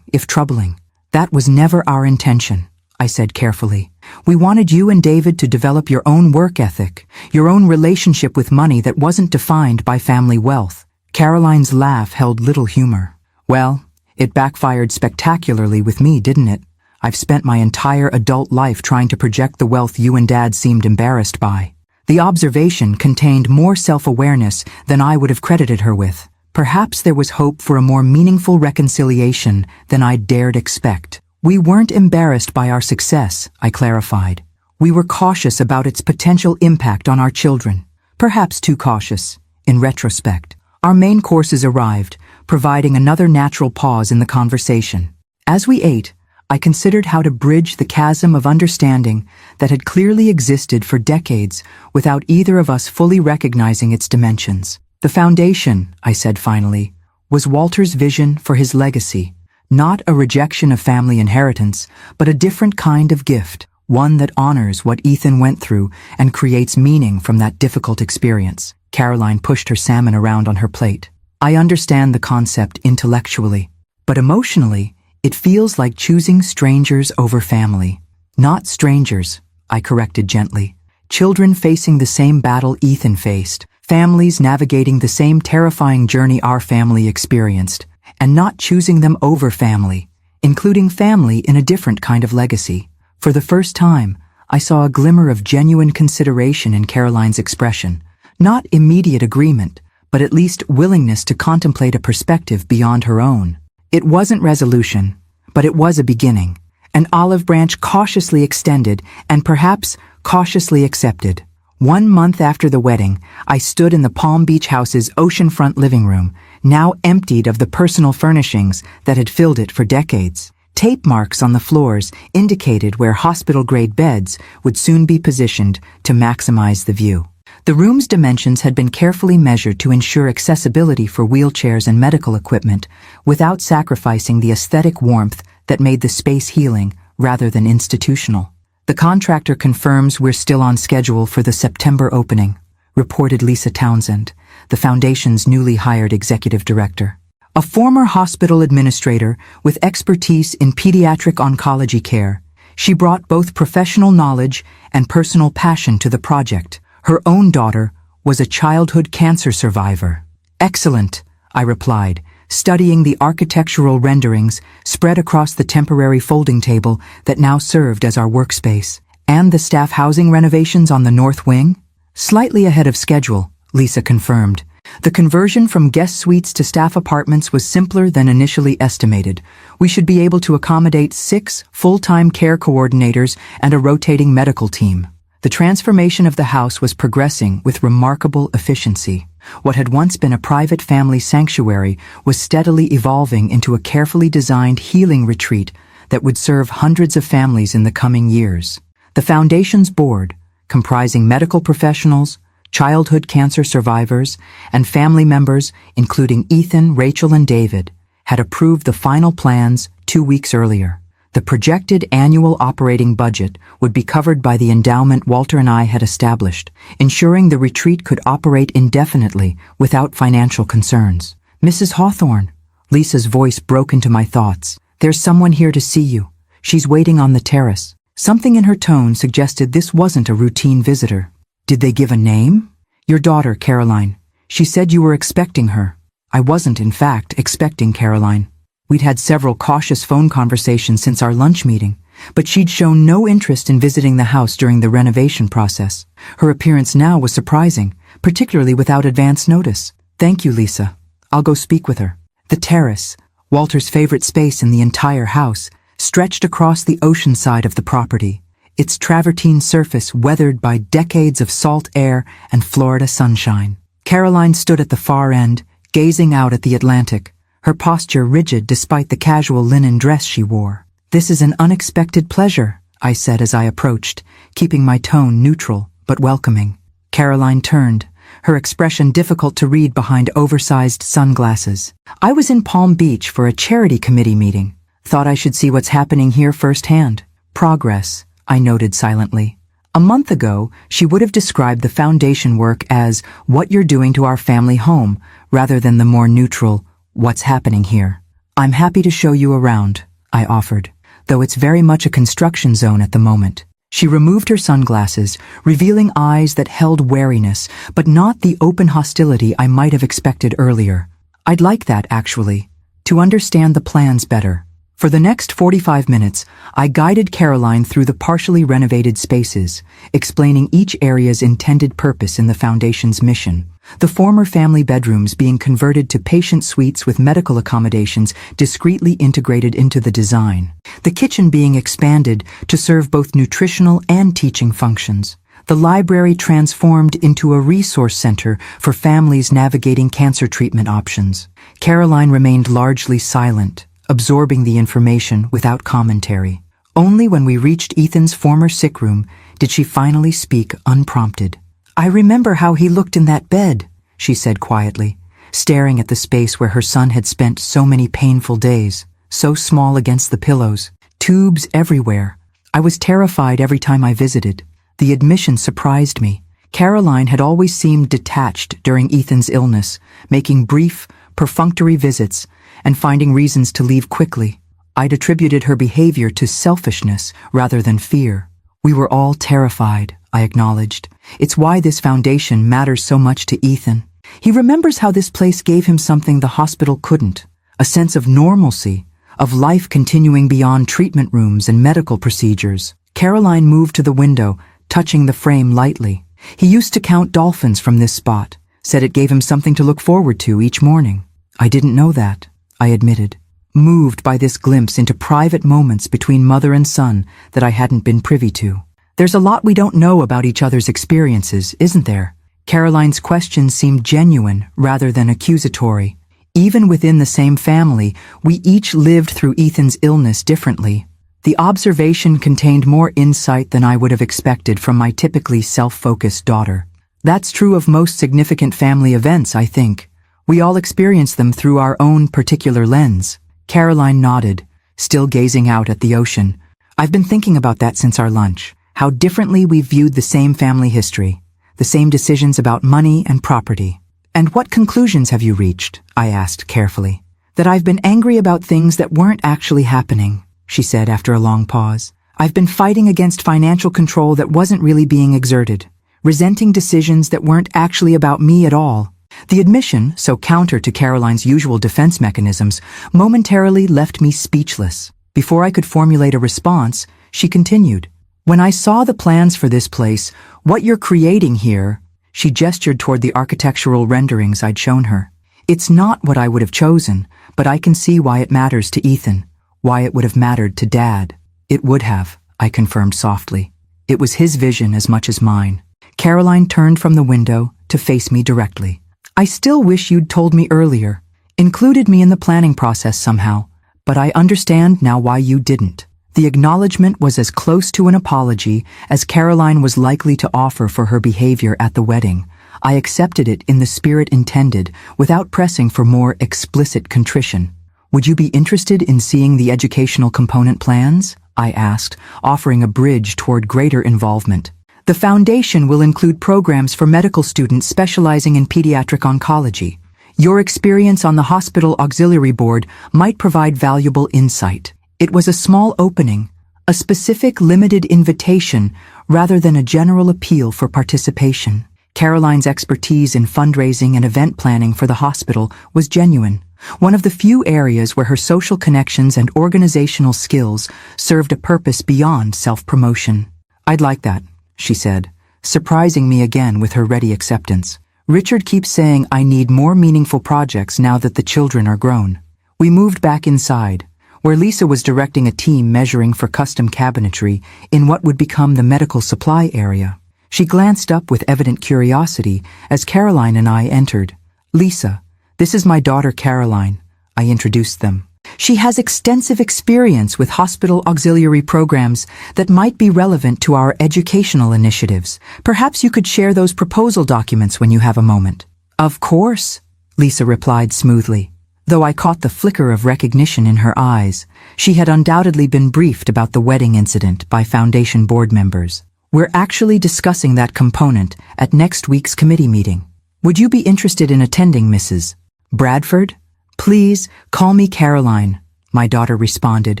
if troubling. "That was never our intention," I said carefully. "We wanted you and David to develop your own work ethic, your own relationship with money that wasn't defined by family wealth." Caroline's laugh held little humor. "Well, it backfired spectacularly with me, didn't it? I've spent my entire adult life trying to project the wealth you and Dad seemed embarrassed by." The observation contained more self-awareness than I would have credited her with. Perhaps there was hope for a more meaningful reconciliation than I'd dared expect. "We weren't embarrassed by our success," I clarified. "We were cautious about its potential impact on our children. Perhaps too cautious, in retrospect." Our main courses arrived, providing another natural pause in the conversation. As we ate, I considered how to bridge the chasm of understanding that had clearly existed for decades without either of us fully recognizing its dimensions. "The foundation," I said finally, "was Walter's vision for his legacy. Not a rejection of family inheritance, but a different kind of gift, one that honors what Ethan went through and creates meaning from that difficult experience." Caroline pushed her salmon around on her plate. "I understand the concept intellectually, but emotionally, it feels like choosing strangers over family." "Not strangers," I corrected gently. "Children facing the same battle Ethan faced, families navigating the same terrifying journey our family experienced. and not choosing them over family, including family in a different kind of legacy. For the first time, I saw a glimmer of genuine consideration in Caroline's expression, not immediate agreement, but at least willingness to contemplate a perspective beyond her own. It wasn't resolution, but it was a beginning, an olive branch cautiously extended and perhaps cautiously accepted. 1 month after the wedding, I stood in the Palm Beach house's oceanfront living room, now emptied of the personal furnishings that had filled it for decades. Tape marks on the floors indicated where hospital-grade beds would soon be positioned to maximize the view. The room's dimensions had been carefully measured to ensure accessibility for wheelchairs and medical equipment without sacrificing the aesthetic warmth that made the space healing rather than institutional. The contractor confirms we're still on schedule for the September opening, reported Lisa Townsend, the foundation's newly hired executive director. A former hospital administrator with expertise in pediatric oncology care, she brought both professional knowledge and personal passion to the project. Her own daughter was a childhood cancer survivor. Excellent, I replied, studying the architectural renderings spread across the temporary folding table that now served as our workspace. And the staff housing renovations on the north wing? Slightly ahead of schedule, Lisa confirmed. The conversion from guest suites to staff apartments was simpler than initially estimated. We should be able to accommodate 6 full-time care coordinators and a rotating medical team. The transformation of the house was progressing with remarkable efficiency. What had once been a private family sanctuary was steadily evolving into a carefully designed healing retreat that would serve hundreds of families in the coming years. The foundation's board, comprising medical professionals, childhood cancer survivors, and family members, including Ethan, Rachel, and David, had approved the final plans 2 weeks earlier. The projected annual operating budget would be covered by the endowment Walter and I had established, ensuring the retreat could operate indefinitely without financial concerns. Mrs. Hawthorne, Lisa's voice broke into my thoughts. There's someone here to see you. She's waiting on the terrace. Something in her tone suggested this wasn't a routine visitor. Did they give a name? Your daughter, Caroline. She said you were expecting her. I wasn't, in fact, expecting Caroline. We'd had several cautious phone conversations since our lunch meeting, but she'd shown no interest in visiting the house during the renovation process. Her appearance now was surprising, particularly without advance notice. Thank you, Lisa. I'll go speak with her. The terrace, Walter's favorite space in the entire house, stretched across the ocean side of the property, its travertine surface weathered by decades of salt air and Florida sunshine. Caroline stood at the far end, gazing out at the Atlantic, her posture rigid despite the casual linen dress she wore. This is an unexpected pleasure, I said as I approached, keeping my tone neutral but welcoming. Caroline turned, her expression difficult to read behind oversized sunglasses. I was in Palm Beach for a charity committee meeting. Thought I should see what's happening here firsthand. Progress, I noted silently. A month ago, she would have described the foundation work as what you're doing to our family home, rather than the more neutral, what's happening here. I'm happy to show you around, I offered, though it's very much a construction zone at the moment. She removed her sunglasses, revealing eyes that held wariness, but not the open hostility I might have expected earlier. I'd like that, actually, to understand the plans better. For the next 45 minutes, I guided Caroline through the partially renovated spaces, explaining each area's intended purpose in the foundation's mission. The former family bedrooms being converted to patient suites with medical accommodations discreetly integrated into the design. The kitchen being expanded to serve both nutritional and teaching functions. The library transformed into a resource center for families navigating cancer treatment options. Caroline remained largely silent, absorbing the information without commentary. Only when we reached Ethan's former sick room did she finally speak unprompted. I remember how he looked in that bed, she said quietly, staring at the space where her son had spent so many painful days, so small against the pillows, tubes everywhere. I was terrified every time I visited. The admission surprised me. Caroline had always seemed detached during Ethan's illness, making brief, perfunctory visits and finding reasons to leave quickly. I'd attributed her behavior to selfishness rather than fear. We were all terrified, I acknowledged. It's why this foundation matters so much to Ethan. He remembers how this place gave him something the hospital couldn't, a sense of normalcy, of life continuing beyond treatment rooms and medical procedures. Caroline moved to the window, touching the frame lightly. He used to count dolphins from this spot, said it gave him something to look forward to each morning. I didn't know that, I admitted, moved by this glimpse into private moments between mother and son that I hadn't been privy to. There's a lot we don't know about each other's experiences, isn't there? Caroline's questions seemed genuine rather than accusatory. Even within the same family, we each lived through Ethan's illness differently. The observation contained more insight than I would have expected from my typically self-focused daughter. That's true of most significant family events, I think. We all experience them through our own particular lens. Caroline nodded, still gazing out at the ocean. I've been thinking about that since our lunch. How differently we've viewed the same family history, the same decisions about money and property. And what conclusions have you reached? I asked carefully. That I've been angry about things that weren't actually happening, she said after a long pause. I've been fighting against financial control that wasn't really being exerted, resenting decisions that weren't actually about me at all. The admission, so counter to Caroline's usual defense mechanisms, momentarily left me speechless. Before I could formulate a response, she continued. When I saw the plans for this place, what you're creating here, she gestured toward the architectural renderings I'd shown her. It's not what I would have chosen, but I can see why it matters to Ethan, why it would have mattered to Dad. It would have, I confirmed softly. It was his vision as much as mine. Caroline turned from the window to face me directly. I still wish you'd told me earlier, included me in the planning process somehow, but I understand now why you didn't. The acknowledgement was as close to an apology as Caroline was likely to offer for her behavior at the wedding. I accepted it in the spirit intended, without pressing for more explicit contrition. Would you be interested in seeing the educational component plans? I asked, offering a bridge toward greater involvement. The foundation will include programs for medical students specializing in pediatric oncology. Your experience on the hospital auxiliary board might provide valuable insight. It was a small opening, a specific limited invitation rather than a general appeal for participation. Caroline's expertise in fundraising and event planning for the hospital was genuine, one of the few areas where her social connections and organizational skills served a purpose beyond self-promotion. I'd like that, she said, surprising me again with her ready acceptance. Richard keeps saying I need more meaningful projects now that the children are grown. We moved back inside, where Lisa was directing a team measuring for custom cabinetry in what would become the medical supply area. She glanced up with evident curiosity as Caroline and I entered. Lisa, this is my daughter Caroline, I introduced them. She has extensive experience with hospital auxiliary programs that might be relevant to our educational initiatives. Perhaps you could share those proposal documents when you have a moment. Of course, Lisa replied smoothly. Though I caught the flicker of recognition in her eyes, she had undoubtedly been briefed about the wedding incident by Foundation board members. We're actually discussing that component at next week's committee meeting. Would you be interested in attending, Mrs. Bradford? Please, call me Caroline, my daughter responded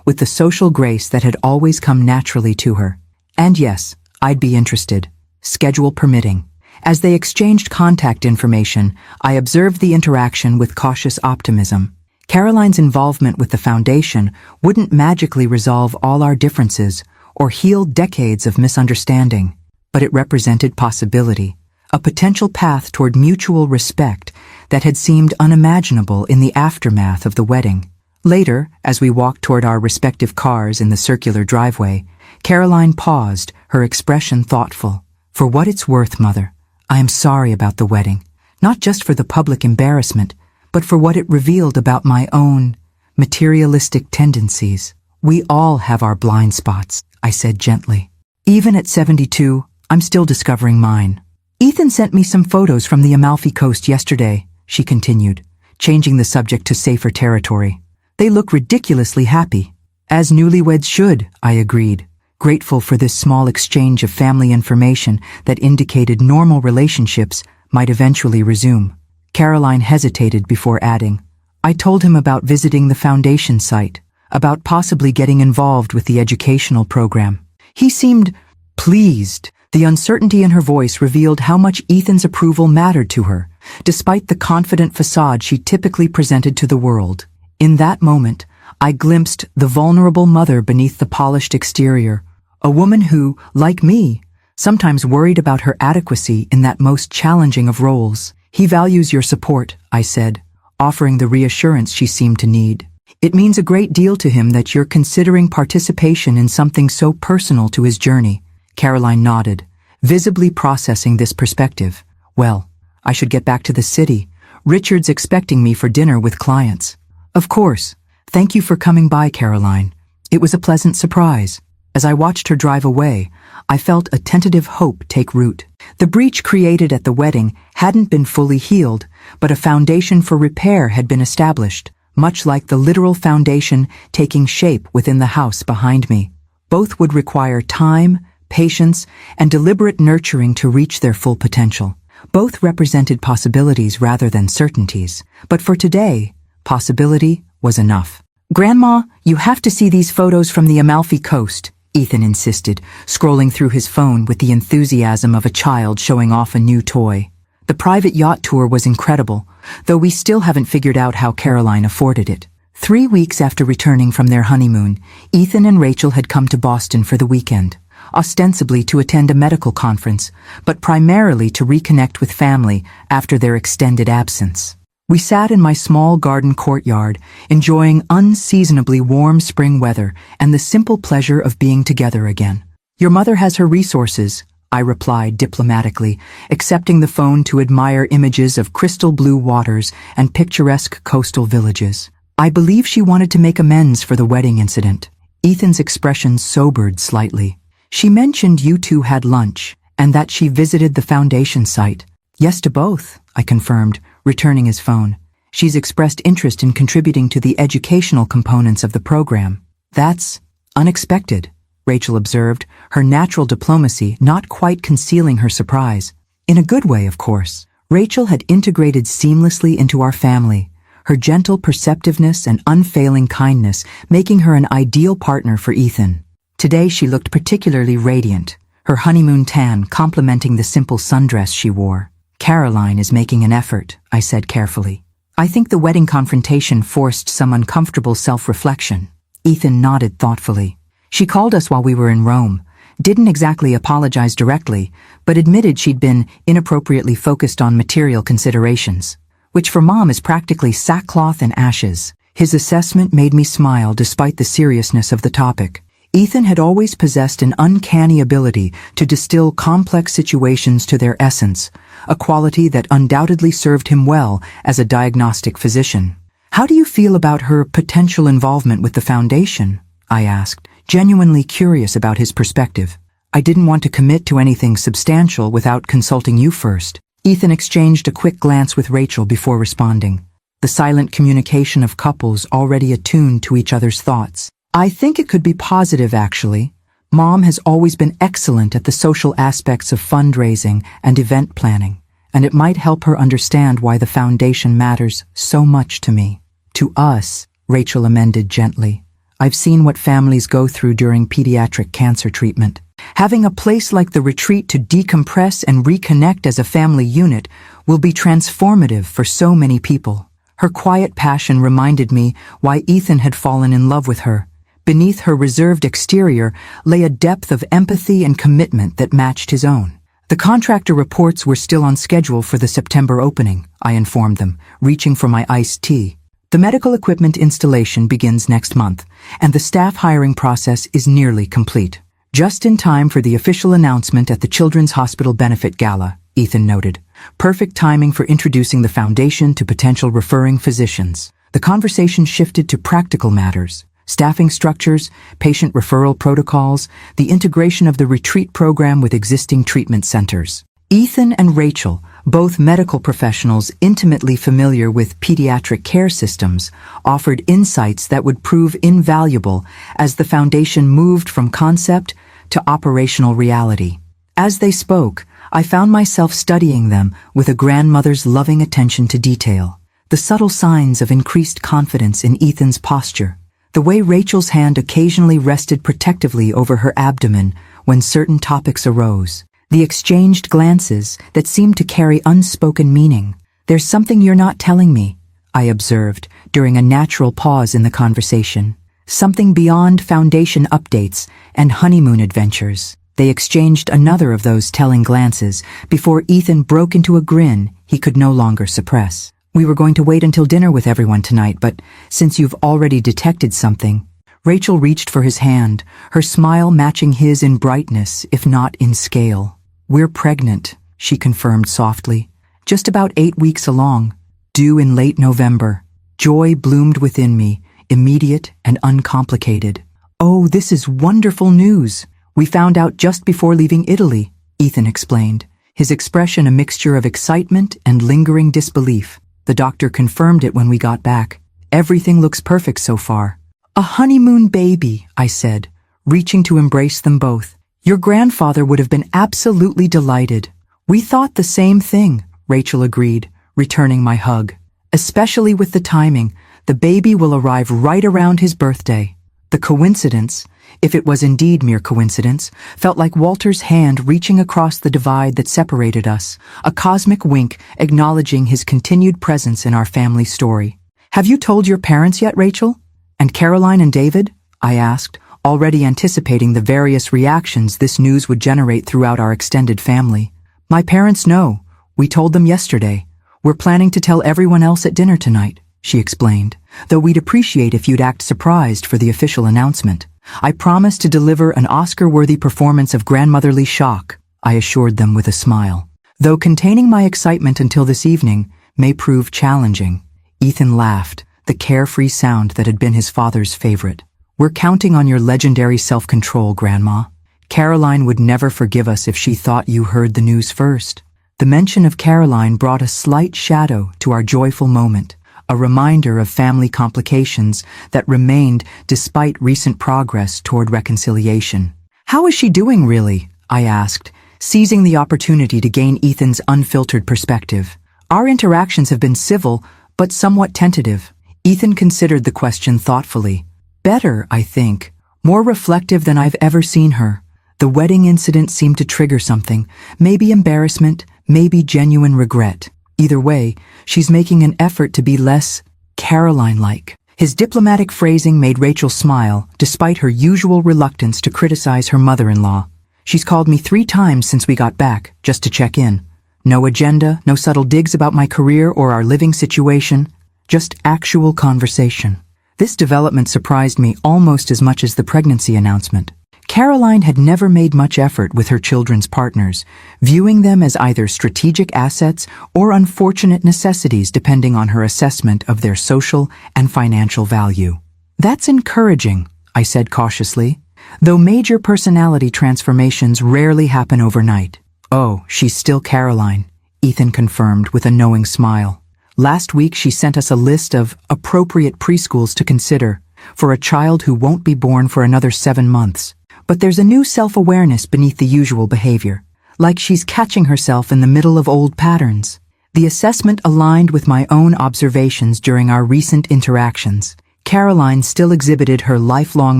with the social grace that had always come naturally to her. And yes, I'd be interested, schedule permitting. As they exchanged contact information, I observed the interaction with cautious optimism. Caroline's involvement with the foundation wouldn't magically resolve all our differences or heal decades of misunderstanding, but it represented possibility, a potential path toward mutual respect that had seemed unimaginable in the aftermath of the wedding. Later, as we walked toward our respective cars in the circular driveway, Caroline paused, her expression thoughtful. For what it's worth, Mother, I am sorry about the wedding, not just for the public embarrassment, but for what it revealed about my own materialistic tendencies. We all have our blind spots, I said gently. Even at 72, I'm still discovering mine. Ethan sent me some photos from the Amalfi Coast yesterday, she continued, changing the subject to safer territory. They look ridiculously happy. As newlyweds should, I agreed, grateful for this small exchange of family information that indicated normal relationships might eventually resume. Caroline hesitated before adding, I told him about visiting the foundation site, about possibly getting involved with the educational program. He seemed pleased. The uncertainty in her voice revealed how much Ethan's approval mattered to her, despite the confident facade she typically presented to the world. In that moment, I glimpsed the vulnerable mother beneath the polished exterior, a woman who, like me, sometimes worried about her adequacy in that most challenging of roles. "He values your support," I said, offering the reassurance she seemed to need. "It means a great deal to him that you're considering participation in something so personal to his journey." Caroline nodded, visibly processing this perspective. "Well, I should get back to the city. Richard's expecting me for dinner with clients." "Of course. Thank you for coming by, Caroline. It was a pleasant surprise." As I watched her drive away, I felt a tentative hope take root. The breach created at the wedding hadn't been fully healed, but a foundation for repair had been established, much like the literal foundation taking shape within the house behind me. Both would require time, patience, and deliberate nurturing to reach their full potential. Both represented possibilities rather than certainties, but for today, possibility was enough. "Grandma, you have to see these photos from the Amalfi Coast," Ethan insisted, scrolling through his phone with the enthusiasm of a child showing off a new toy. The private yacht tour was incredible, though we still haven't figured out how Caroline afforded it. 3 weeks after returning from their honeymoon, Ethan and Rachel had come to Boston for the weekend, ostensibly to attend a medical conference, but primarily to reconnect with family after their extended absence. We sat in my small garden courtyard, enjoying unseasonably warm spring weather and the simple pleasure of being together again. "Your mother has her resources," I replied diplomatically, accepting the phone to admire images of crystal blue waters and picturesque coastal villages. I believe she wanted to make amends for the wedding incident. Ethan's expression sobered slightly. "She mentioned you two had lunch, and that she visited the foundation site." "Yes to both," I confirmed, returning his phone. "She's expressed interest in contributing to the educational components of the program." "That's unexpected," Rachel observed, her natural diplomacy not quite concealing her surprise. In a good way, of course. Rachel had integrated seamlessly into our family, her gentle perceptiveness and unfailing kindness making her an ideal partner for Ethan. Today she looked particularly radiant, her honeymoon tan complementing the simple sundress she wore. "Caroline is making an effort," I said carefully. "I think the wedding confrontation forced some uncomfortable self-reflection." Ethan nodded thoughtfully. "She called us while we were in Rome, didn't exactly apologize directly, but admitted she'd been inappropriately focused on material considerations, which for Mom is practically sackcloth and ashes." His assessment made me smile despite the seriousness of the topic. Ethan had always possessed an uncanny ability to distill complex situations to their essence, a quality that undoubtedly served him well as a diagnostic physician. "How do you feel about her potential involvement with the foundation?" I asked, genuinely curious about his perspective. I didn't want to commit to anything substantial without consulting you first. Ethan exchanged a quick glance with Rachel before responding, the silent communication of couples already attuned to each other's thoughts. "I think it could be positive, actually. Mom has always been excellent at the social aspects of fundraising and event planning, and it might help her understand why the foundation matters so much to me." "To us," Rachel amended gently. "I've seen what families go through during pediatric cancer treatment. Having a place like the retreat to decompress and reconnect as a family unit will be transformative for so many people." Her quiet passion reminded me why Ethan had fallen in love with her. Beneath her reserved exterior lay a depth of empathy and commitment that matched his own. The contractor reports were still on schedule for the September opening, I informed them, reaching for my iced tea. "The medical equipment installation begins next month, and the staff hiring process is nearly complete. Just in time for the official announcement at the Children's Hospital Benefit Gala," Ethan noted. "Perfect timing for introducing the foundation to potential referring physicians." The conversation shifted to practical matters. Staffing structures, patient referral protocols, the integration of the retreat program with existing treatment centers. Ethan and Rachel, both medical professionals intimately familiar with pediatric care systems, offered insights that would prove invaluable as the foundation moved from concept to operational reality. As they spoke, I found myself studying them with a grandmother's loving attention to detail. The subtle signs of increased confidence in Ethan's posture, the way Rachel's hand occasionally rested protectively over her abdomen when certain topics arose, the exchanged glances that seemed to carry unspoken meaning. "There's something you're not telling me," I observed, during a natural pause in the conversation. Something beyond foundation updates and honeymoon adventures. They exchanged another of those telling glances before Ethan broke into a grin he could no longer suppress. We were going to wait until dinner with everyone tonight, but since you've already detected something. Rachel reached for his hand, her smile matching his in brightness, if not in scale. We're pregnant, she confirmed softly. Just about 8 weeks along, due in late November. Joy bloomed within me, immediate and uncomplicated. Oh, this is wonderful news. We found out just before leaving Italy, Ethan explained, his expression a mixture of excitement and lingering disbelief. The doctor confirmed it when we got back. Everything looks perfect so far. A honeymoon baby, I said, reaching to embrace them both. Your grandfather would have been absolutely delighted. We thought the same thing, Rachel agreed, returning my hug. Especially with the timing, the baby will arrive right around his birthday. The coincidence, if it was indeed mere coincidence, felt like Walter's hand reaching across the divide that separated us, a cosmic wink acknowledging his continued presence in our family story. Have you told your parents yet, Rachel? And Caroline and David? I asked, already anticipating the various reactions this news would generate throughout our extended family. My parents know. We told them yesterday. We're planning to tell everyone else at dinner tonight, she explained, though we'd appreciate if you'd act surprised for the official announcement. I promise to deliver an Oscar-worthy performance of grandmotherly shock, I assured them with a smile. Though containing my excitement until this evening may prove challenging. Ethan laughed, the carefree sound that had been his father's favorite. We're counting on your legendary self-control, Grandma. Caroline would never forgive us if she thought you heard the news first. The mention of Caroline brought a slight shadow to our joyful moment, a reminder of family complications that remained despite recent progress toward reconciliation. How is she doing, really? I asked, seizing the opportunity to gain Ethan's unfiltered perspective. Our interactions have been civil, but somewhat tentative. Ethan considered the question thoughtfully. Better, I think. More reflective than I've ever seen her. The wedding incident seemed to trigger something, maybe embarrassment, maybe genuine regret. Either way, she's making an effort to be less Caroline-like. His diplomatic phrasing made Rachel smile, despite her usual reluctance to criticize her mother-in-law. She's called me 3 times since we got back, just to check in. No agenda, no subtle digs about my career or our living situation, just actual conversation. This development surprised me almost as much as the pregnancy announcement. Caroline had never made much effort with her children's partners, viewing them as either strategic assets or unfortunate necessities depending on her assessment of their social and financial value. That's encouraging, I said cautiously, though major personality transformations rarely happen overnight. Oh, she's still Caroline, Ethan confirmed with a knowing smile. Last week she sent us a list of appropriate preschools to consider for a child who won't be born for another 7 months. But there's a new self-awareness beneath the usual behavior, like she's catching herself in the middle of old patterns. The assessment aligned with my own observations during our recent interactions. Caroline still exhibited her lifelong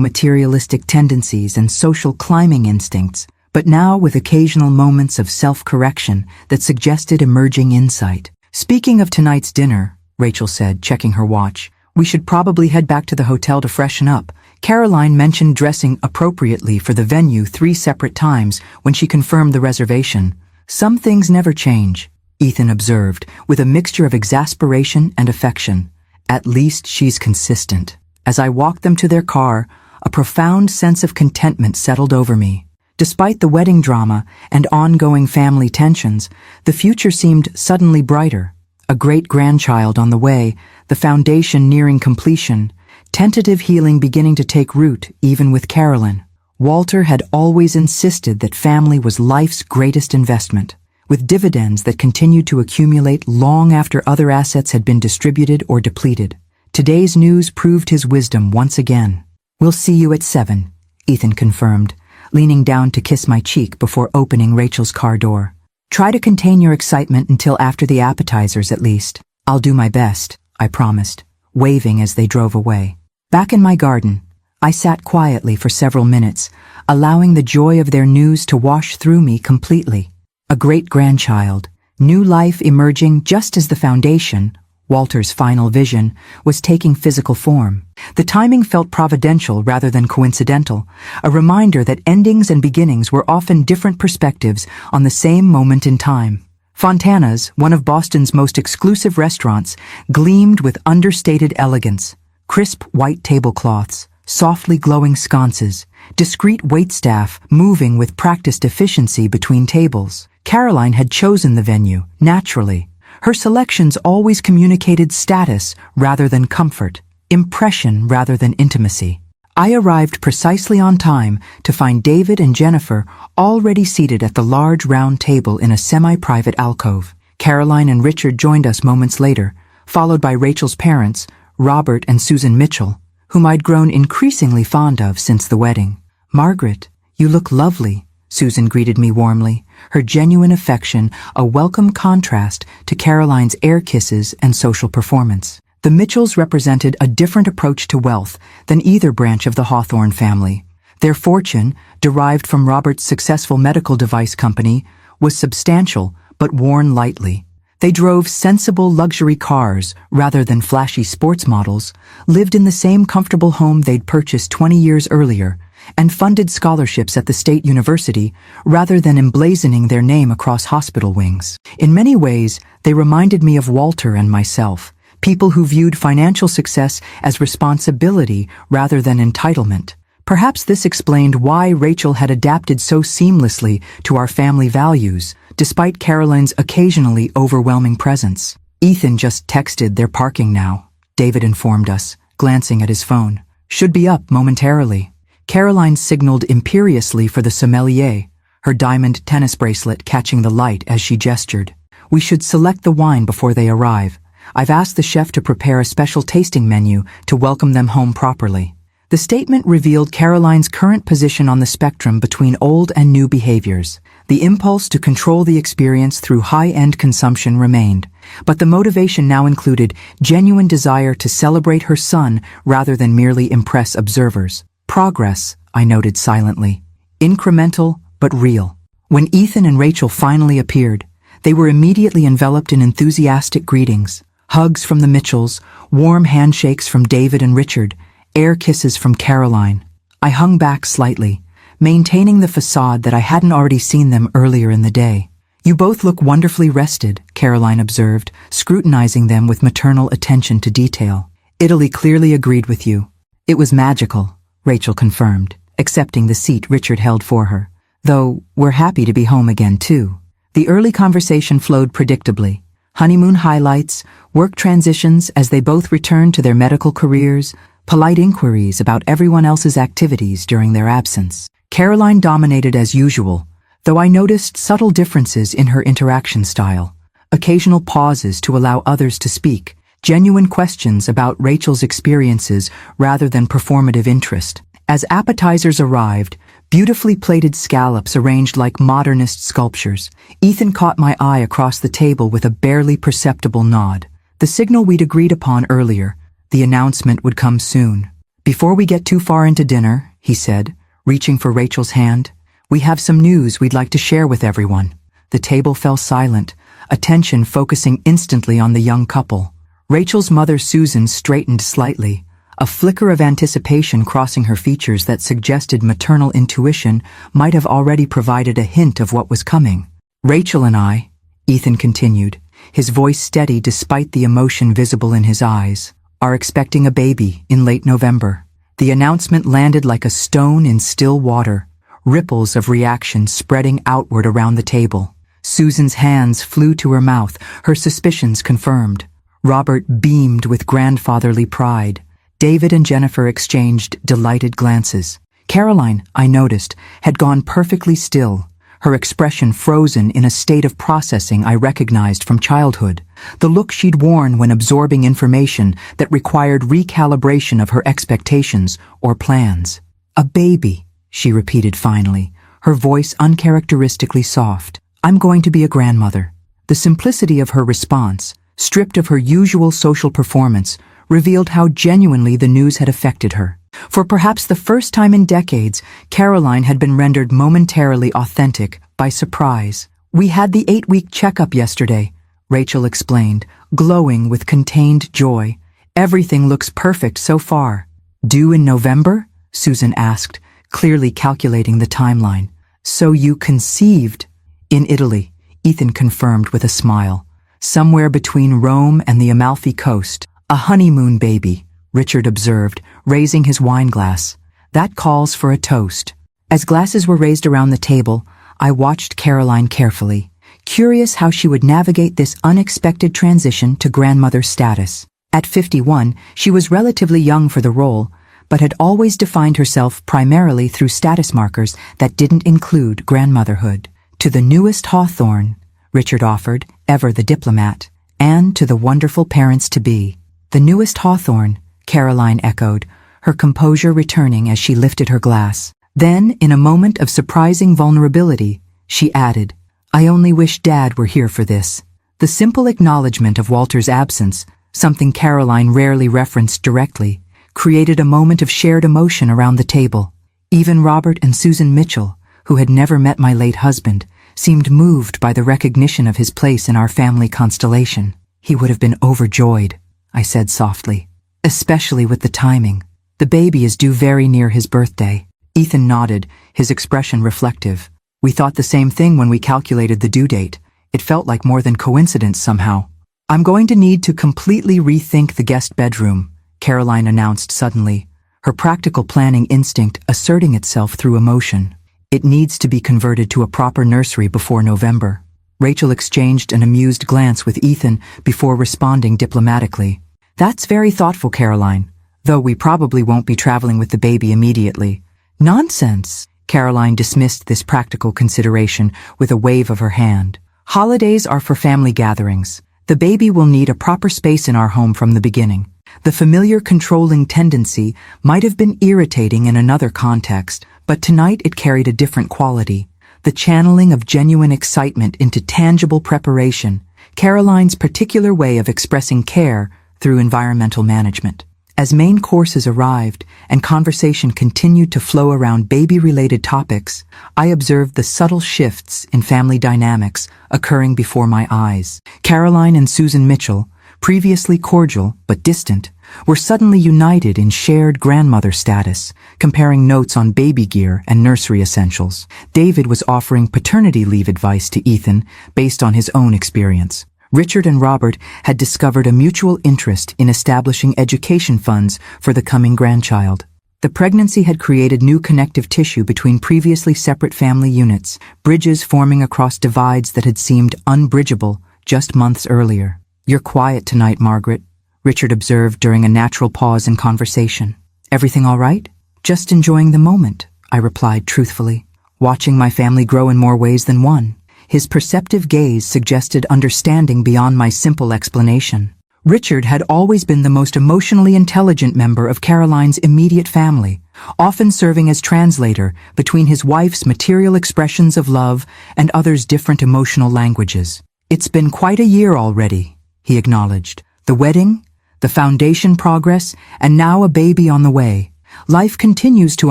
materialistic tendencies and social climbing instincts, but now with occasional moments of self-correction that suggested emerging insight. Speaking of tonight's dinner, Rachel said, checking her watch, we should probably head back to the hotel to freshen up. Caroline mentioned dressing appropriately for the venue 3 separate times when she confirmed the reservation. Some things never change, Ethan observed, with a mixture of exasperation and affection. At least she's consistent. As I walked them to their car, a profound sense of contentment settled over me. Despite the wedding drama and ongoing family tensions, the future seemed suddenly brighter. A great grandchild on the way, the foundation nearing completion, tentative healing beginning to take root even with Caroline. Walter had always insisted that family was life's greatest investment, with dividends that continued to accumulate long after other assets had been distributed or depleted. Today's news proved his wisdom once again. We'll see you at 7, Ethan confirmed, leaning down to kiss my cheek before opening Rachel's car door. Try to contain your excitement until after the appetizers at least. I'll do my best, I promised, waving as they drove away. Back in my garden, I sat quietly for several minutes, allowing the joy of their news to wash through me completely. A great grandchild, new life emerging just as the foundation, Walter's final vision, was taking physical form. The timing felt providential rather than coincidental, a reminder that endings and beginnings were often different perspectives on the same moment in time. Fontana's, one of Boston's most exclusive restaurants, gleamed with understated elegance. Crisp white tablecloths, softly glowing sconces, discreet waitstaff moving with practiced efficiency between tables. Caroline had chosen the venue, naturally. Her selections always communicated status rather than comfort, impression rather than intimacy. I arrived precisely on time to find David and Jennifer already seated at the large round table in a semi-private alcove. Caroline and Richard joined us moments later, followed by Rachel's parents, Robert and Susan Mitchell, whom I'd grown increasingly fond of since the wedding. "Margaret, you look lovely," Susan greeted me warmly, her genuine affection a welcome contrast to Caroline's air kisses and social performance. The Mitchells represented a different approach to wealth than either branch of the Hawthorne family. Their fortune, derived from Robert's successful medical device company, was substantial but worn lightly. They drove sensible luxury cars rather than flashy sports models, lived in the same comfortable home they'd purchased 20 years earlier, and funded scholarships at the state university rather than emblazoning their name across hospital wings. In many ways, they reminded me of Walter and myself, people who viewed financial success as responsibility rather than entitlement. Perhaps this explained why Rachel had adapted so seamlessly to our family values, despite Caroline's occasionally overwhelming presence. "Ethan just texted they're parking now," David informed us, glancing at his phone. "Should be up momentarily." Caroline signaled imperiously for the sommelier, her diamond tennis bracelet catching the light as she gestured. "We should select the wine before they arrive. I've asked the chef to prepare a special tasting menu to welcome them home properly." The statement revealed Caroline's current position on the spectrum between old and new behaviors. The impulse to control the experience through high-end consumption remained, but the motivation now included genuine desire to celebrate her son rather than merely impress observers. Progress, I noted silently. Incremental, but real. When Ethan and Rachel finally appeared, they were immediately enveloped in enthusiastic greetings. Hugs from the Mitchells, warm handshakes from David and Richard, air kisses from Caroline. I hung back slightly, maintaining the facade that I hadn't already seen them earlier in the day. "You both look wonderfully rested," Caroline observed, scrutinizing them with maternal attention to detail. "Italy clearly agreed with you." "It was magical," Rachel confirmed, accepting the seat Richard held for her. "Though, we're happy to be home again, too." The early conversation flowed predictably. Honeymoon highlights, work transitions as they both returned to their medical careers, polite inquiries about everyone else's activities during their absence. Caroline dominated as usual, though I noticed subtle differences in her interaction style. Occasional pauses to allow others to speak, genuine questions about Rachel's experiences rather than performative interest. As appetizers arrived, beautifully plated scallops arranged like modernist sculptures, Ethan caught my eye across the table with a barely perceptible nod. The signal we'd agreed upon earlier. The announcement would come soon. "Before we get too far into dinner," he said, reaching for Rachel's hand, "we have some news we'd like to share with everyone." The table fell silent, attention focusing instantly on the young couple. Rachel's mother Susan straightened slightly, a flicker of anticipation crossing her features that suggested maternal intuition might have already provided a hint of what was coming. "Rachel and I," Ethan continued, his voice steady despite the emotion visible in his eyes, "are expecting a baby in late November." The announcement landed like a stone in still water, ripples of reaction spreading outward around the table. Susan's hands flew to her mouth, her suspicions confirmed. Robert beamed with grandfatherly pride. David and Jennifer exchanged delighted glances. Caroline, I noticed, had gone perfectly still, her expression frozen in a state of processing I recognized from childhood, the look she'd worn when absorbing information that required recalibration of her expectations or plans. "A baby," she repeated finally, her voice uncharacteristically soft. "I'm going to be a grandmother." The simplicity of her response, stripped of her usual social performance, revealed how genuinely the news had affected her. For perhaps the first time in decades, Caroline had been rendered momentarily authentic by surprise. "We had the 8-week checkup yesterday," Rachel explained, glowing with contained joy. "Everything looks perfect so far." "Due in November?" Susan asked, clearly calculating the timeline. "So you conceived?" "In Italy," Ethan confirmed with a smile. "Somewhere between Rome and the Amalfi Coast. A honeymoon baby," Richard observed, raising his wine glass. "That calls for a toast." As glasses were raised around the table, I watched Caroline carefully, curious how she would navigate this unexpected transition to grandmother status. At 51, she was relatively young for the role, but had always defined herself primarily through status markers that didn't include grandmotherhood. "To the newest Hawthorne," Richard offered, ever the diplomat, "and to the wonderful parents-to-be." "The newest Hawthorne," Caroline echoed, her composure returning as she lifted her glass. Then, in a moment of surprising vulnerability, she added, "I only wish Dad were here for this." The simple acknowledgement of Walter's absence, something Caroline rarely referenced directly, created a moment of shared emotion around the table. Even Robert and Susan Mitchell, who had never met my late husband, seemed moved by the recognition of his place in our family constellation. "He would have been overjoyed," I said softly, "especially with the timing. The baby is due very near his birthday." Ethan nodded, his expression reflective. "We thought the same thing when we calculated the due date. It felt like more than coincidence somehow." "I'm going to need to completely rethink the guest bedroom," Caroline announced suddenly, her practical planning instinct asserting itself through emotion. "It needs to be converted to a proper nursery before November." Rachel exchanged an amused glance with Ethan before responding diplomatically. "That's very thoughtful, Caroline, though we probably won't be traveling with the baby immediately." "Nonsense!" Caroline dismissed this practical consideration with a wave of her hand. "Holidays are for family gatherings. The baby will need a proper space in our home from the beginning." The familiar controlling tendency might have been irritating in another context, but tonight it carried a different quality. The channeling of genuine excitement into tangible preparation, Caroline's particular way of expressing care through environmental management. As main courses arrived and conversation continued to flow around baby-related topics, I observed the subtle shifts in family dynamics occurring before my eyes. Caroline and Susan Mitchell, previously cordial but distant, were suddenly united in shared grandmother status, comparing notes on baby gear and nursery essentials. David was offering paternity leave advice to Ethan based on his own experience. Richard and Robert had discovered a mutual interest in establishing education funds for the coming grandchild. The pregnancy had created new connective tissue between previously separate family units, bridges forming across divides that had seemed unbridgeable just months earlier. "You're quiet tonight, Margaret," Richard observed during a natural pause in conversation. "Everything all right?" "Just enjoying the moment," I replied truthfully, "watching my family grow in more ways than one." His perceptive gaze suggested understanding beyond my simple explanation. Richard had always been the most emotionally intelligent member of Caroline's immediate family, often serving as translator between his wife's material expressions of love and others' different emotional languages. "It's been quite a year already," he acknowledged. "The wedding, the foundation progress, and now a baby on the way. Life continues to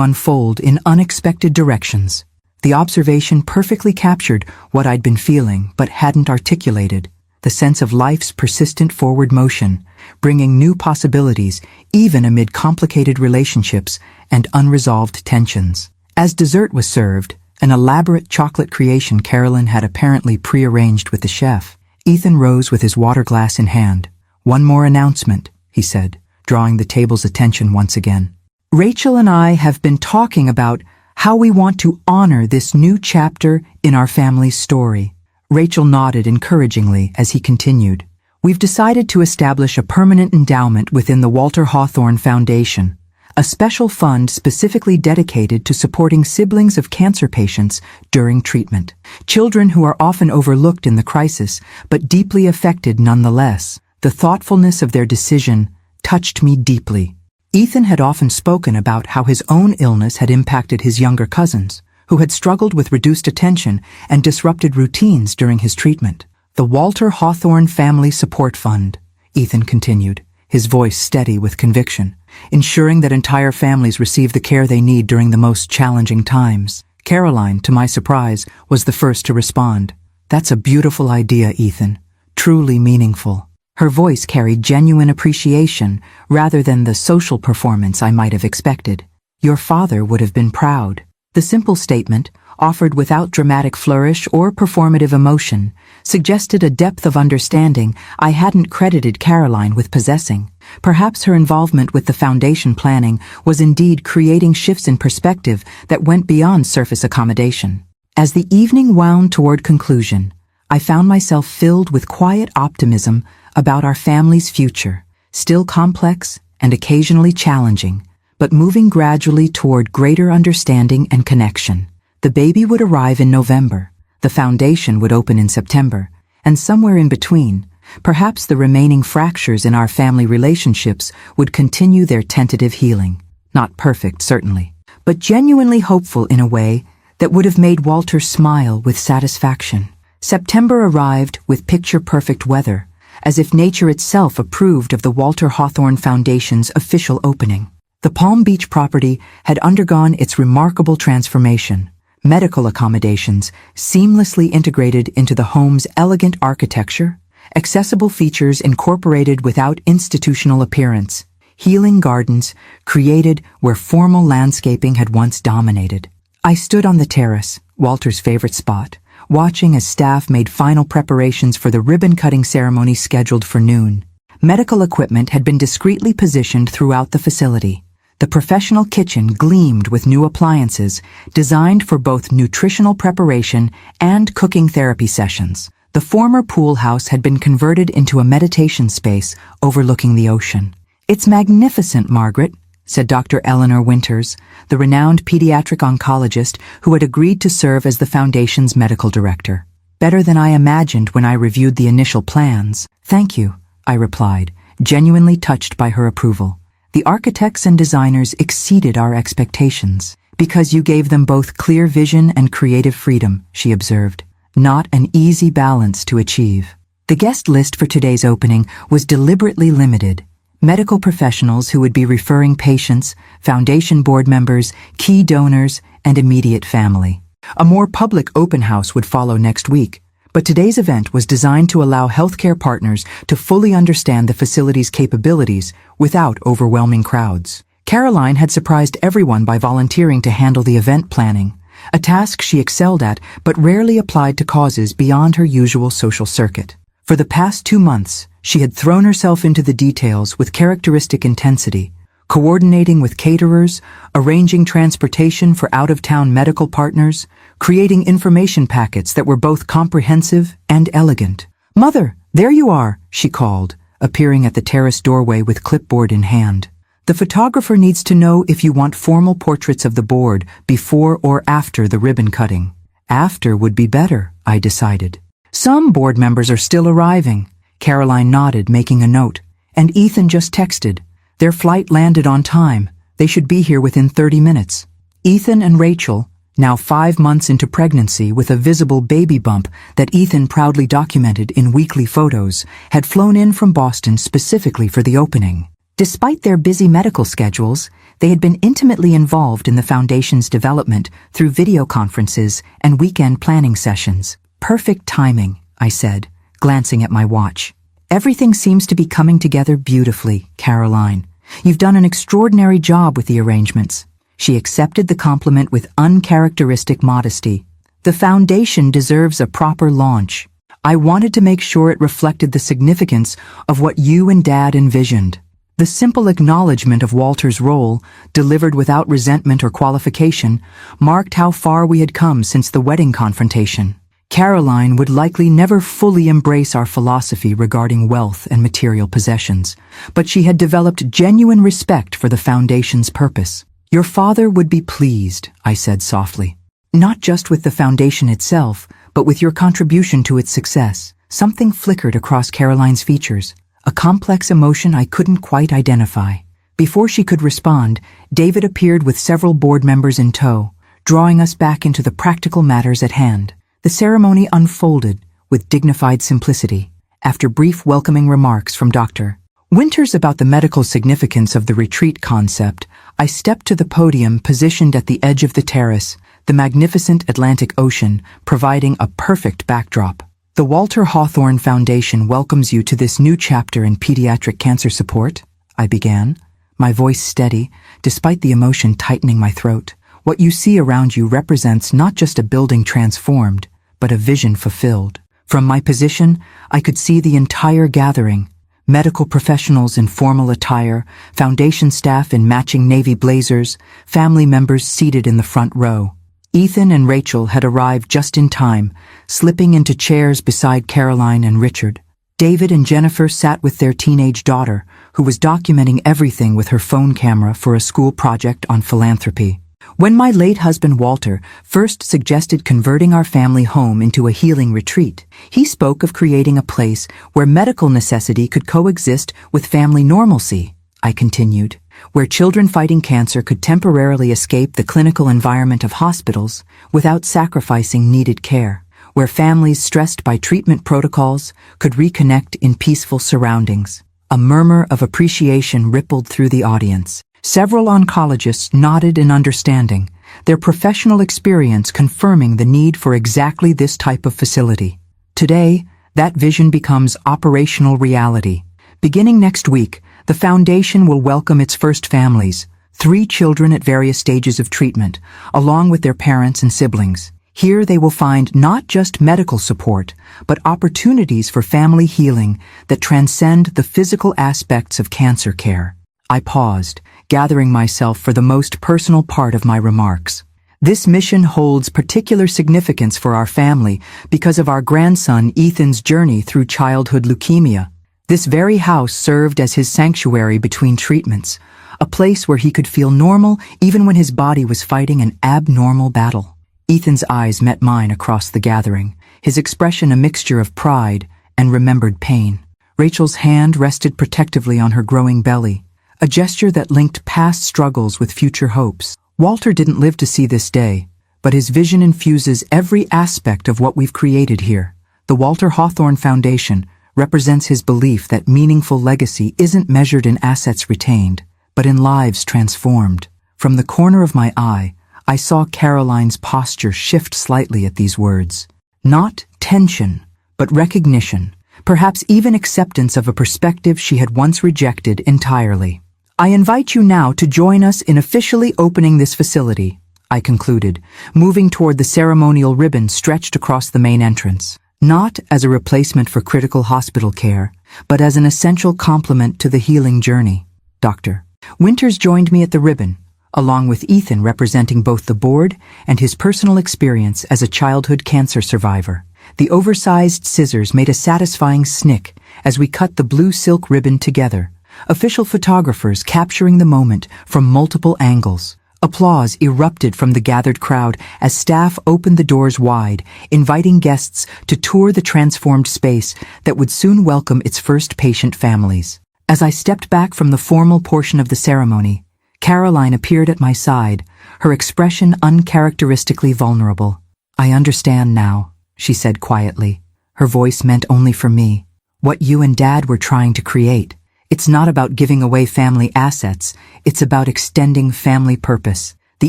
unfold in unexpected directions." The observation perfectly captured what I'd been feeling but hadn't articulated, the sense of life's persistent forward motion, bringing new possibilities even amid complicated relationships and unresolved tensions. As dessert was served, an elaborate chocolate creation Carolyn had apparently prearranged with the chef, Ethan rose with his water glass in hand. "One more announcement," he said, drawing the table's attention once again. "Rachel and I have been talking about how we want to honor this new chapter in our family's story." Rachel nodded encouragingly as he continued. "We've decided to establish a permanent endowment within the Walter Hawthorne Foundation, a special fund specifically dedicated to supporting siblings of cancer patients during treatment. Children who are often overlooked in the crisis, but deeply affected nonetheless. The thoughtfulness of their decision touched me deeply." Ethan had often spoken about how his own illness had impacted his younger cousins, who had struggled with reduced attention and disrupted routines during his treatment. "The Walter Hawthorne Family Support Fund," Ethan continued, his voice steady with conviction, "ensuring that entire families receive the care they need during the most challenging times." Caroline, to my surprise, was the first to respond. "That's a beautiful idea, Ethan. Truly meaningful." Her voice carried genuine appreciation rather than the social performance I might have expected. "Your father would have been proud." The simple statement, offered without dramatic flourish or performative emotion, suggested a depth of understanding I hadn't credited Caroline with possessing. Perhaps her involvement with the foundation planning was indeed creating shifts in perspective that went beyond surface accommodation. As the evening wound toward conclusion, I found myself filled with quiet optimism about our family's future, still complex and occasionally challenging, but moving gradually toward greater understanding and connection. The baby would arrive in November, the foundation would open in September, and somewhere in between, perhaps the remaining fractures in our family relationships would continue their tentative healing. Not perfect, certainly, but genuinely hopeful in a way that would have made Walter smile with satisfaction. September arrived with picture-perfect weather, as if nature itself approved of the Walter Hawthorne Foundation's official opening. The Palm Beach property had undergone its remarkable transformation. Medical accommodations seamlessly integrated into the home's elegant architecture, accessible features incorporated without institutional appearance, healing gardens created where formal landscaping had once dominated. I stood on the terrace, Walter's favorite spot, watching as staff made final preparations for the ribbon-cutting ceremony scheduled for noon. Medical equipment had been discreetly positioned throughout the facility. The professional kitchen gleamed with new appliances designed for both nutritional preparation and cooking therapy sessions. The former pool house had been converted into a meditation space overlooking the ocean. "It's magnificent, Margaret," said Dr. Eleanor Winters, the renowned pediatric oncologist who had agreed to serve as the foundation's medical director. "Better than I imagined when I reviewed the initial plans." "Thank you," I replied, genuinely touched by her approval. "The architects and designers exceeded our expectations." "Because you gave them both clear vision and creative freedom," she observed. "Not an easy balance to achieve." The guest list for today's opening was deliberately limited. Medical professionals who would be referring patients, foundation board members, key donors, and immediate family. A more public open house would follow next week, but today's event was designed to allow healthcare partners to fully understand the facility's capabilities without overwhelming crowds. Caroline had surprised everyone by volunteering to handle the event planning, a task she excelled at but rarely applied to causes beyond her usual social circuit. For the past 2 months, she had thrown herself into the details with characteristic intensity, coordinating with caterers, arranging transportation for out-of-town medical partners, creating information packets that were both comprehensive and elegant. "Mother, there you are," she called, appearing at the terrace doorway with clipboard in hand. "The photographer needs to know if you want formal portraits of the board before or after the ribbon cutting." "After would be better," I decided. "Some board members are still arriving." Caroline nodded, making a note. "And Ethan just texted. Their flight landed on time. They should be here within 30 minutes. Ethan and Rachel, now 5 months into pregnancy with a visible baby bump that Ethan proudly documented in weekly photos, had flown in from Boston specifically for the opening. Despite their busy medical schedules, they had been intimately involved in the foundation's development through video conferences and weekend planning sessions. "Perfect timing," I said, glancing at my watch. "Everything seems to be coming together beautifully, Caroline. You've done an extraordinary job with the arrangements." She accepted the compliment with uncharacteristic modesty. "The foundation deserves a proper launch. I wanted to make sure it reflected the significance of what you and Dad envisioned." The simple acknowledgement of Walter's role, delivered without resentment or qualification, marked how far we had come since the wedding confrontation. Caroline would likely never fully embrace our philosophy regarding wealth and material possessions, but she had developed genuine respect for the foundation's purpose. "Your father would be pleased," I said softly. "Not just with the foundation itself, but with your contribution to its success." Something flickered across Caroline's features, a complex emotion I couldn't quite identify. Before she could respond, David appeared with several board members in tow, drawing us back into the practical matters at hand. The ceremony unfolded with dignified simplicity. After brief welcoming remarks from Dr. Winters about the medical significance of the retreat concept, I stepped to the podium positioned at the edge of the terrace, the magnificent Atlantic Ocean providing a perfect backdrop. The Walter Hawthorne Foundation welcomes you to this new chapter in pediatric cancer support, I began, my voice steady, despite the emotion tightening my throat. What you see around you represents not just a building transformed, but a vision fulfilled. From my position, I could see the entire gathering, medical professionals in formal attire, foundation staff in matching navy blazers, family members seated in the front row. Ethan and Rachel had arrived just in time, slipping into chairs beside Caroline and Richard. David and Jennifer sat with their teenage daughter, who was documenting everything with her phone camera for a school project on philanthropy. When my late husband Walter first suggested converting our family home into a healing retreat, he spoke of creating a place where medical necessity could coexist with family normalcy, I continued, where children fighting cancer could temporarily escape the clinical environment of hospitals without sacrificing needed care, where families stressed by treatment protocols could reconnect in peaceful surroundings. A murmur of appreciation rippled through the audience. Several oncologists nodded in understanding, their professional experience confirming the need for exactly this type of facility. Today, that vision becomes operational reality. Beginning next week, the foundation will welcome its first families, 3 children at various stages of treatment, along with their parents and siblings. Here they will find not just medical support, but opportunities for family healing that transcend the physical aspects of cancer care. I paused, gathering myself for the most personal part of my remarks. This mission holds particular significance for our family because of our grandson Ethan's journey through childhood leukemia. This very house served as his sanctuary between treatments, a place where he could feel normal even when his body was fighting an abnormal battle. Ethan's eyes met mine across the gathering, his expression a mixture of pride and remembered pain. Rachel's hand rested protectively on her growing belly, a gesture that linked past struggles with future hopes. Walter didn't live to see this day, but his vision infuses every aspect of what we've created here. The Walter Hawthorne Foundation represents his belief that meaningful legacy isn't measured in assets retained, but in lives transformed. From the corner of my eye, I saw Caroline's posture shift slightly at these words. Not tension, but recognition, perhaps even acceptance of a perspective she had once rejected entirely. I invite you now to join us in officially opening this facility, I concluded, moving toward the ceremonial ribbon stretched across the main entrance. Not as a replacement for critical hospital care, but as an essential complement to the healing journey. Dr. Winters joined me at the ribbon, along with Ethan representing both the board and his personal experience as a childhood cancer survivor. The oversized scissors made a satisfying snick as we cut the blue silk ribbon together, official photographers capturing the moment from multiple angles. Applause erupted from the gathered crowd as staff opened the doors wide, inviting guests to tour the transformed space that would soon welcome its first patient families. As I stepped back from the formal portion of the ceremony, Caroline appeared at my side, her expression uncharacteristically vulnerable. "I understand now," she said quietly. Her voice meant only for me. "What you and Dad were trying to create. It's not about giving away family assets, it's about extending family purpose." The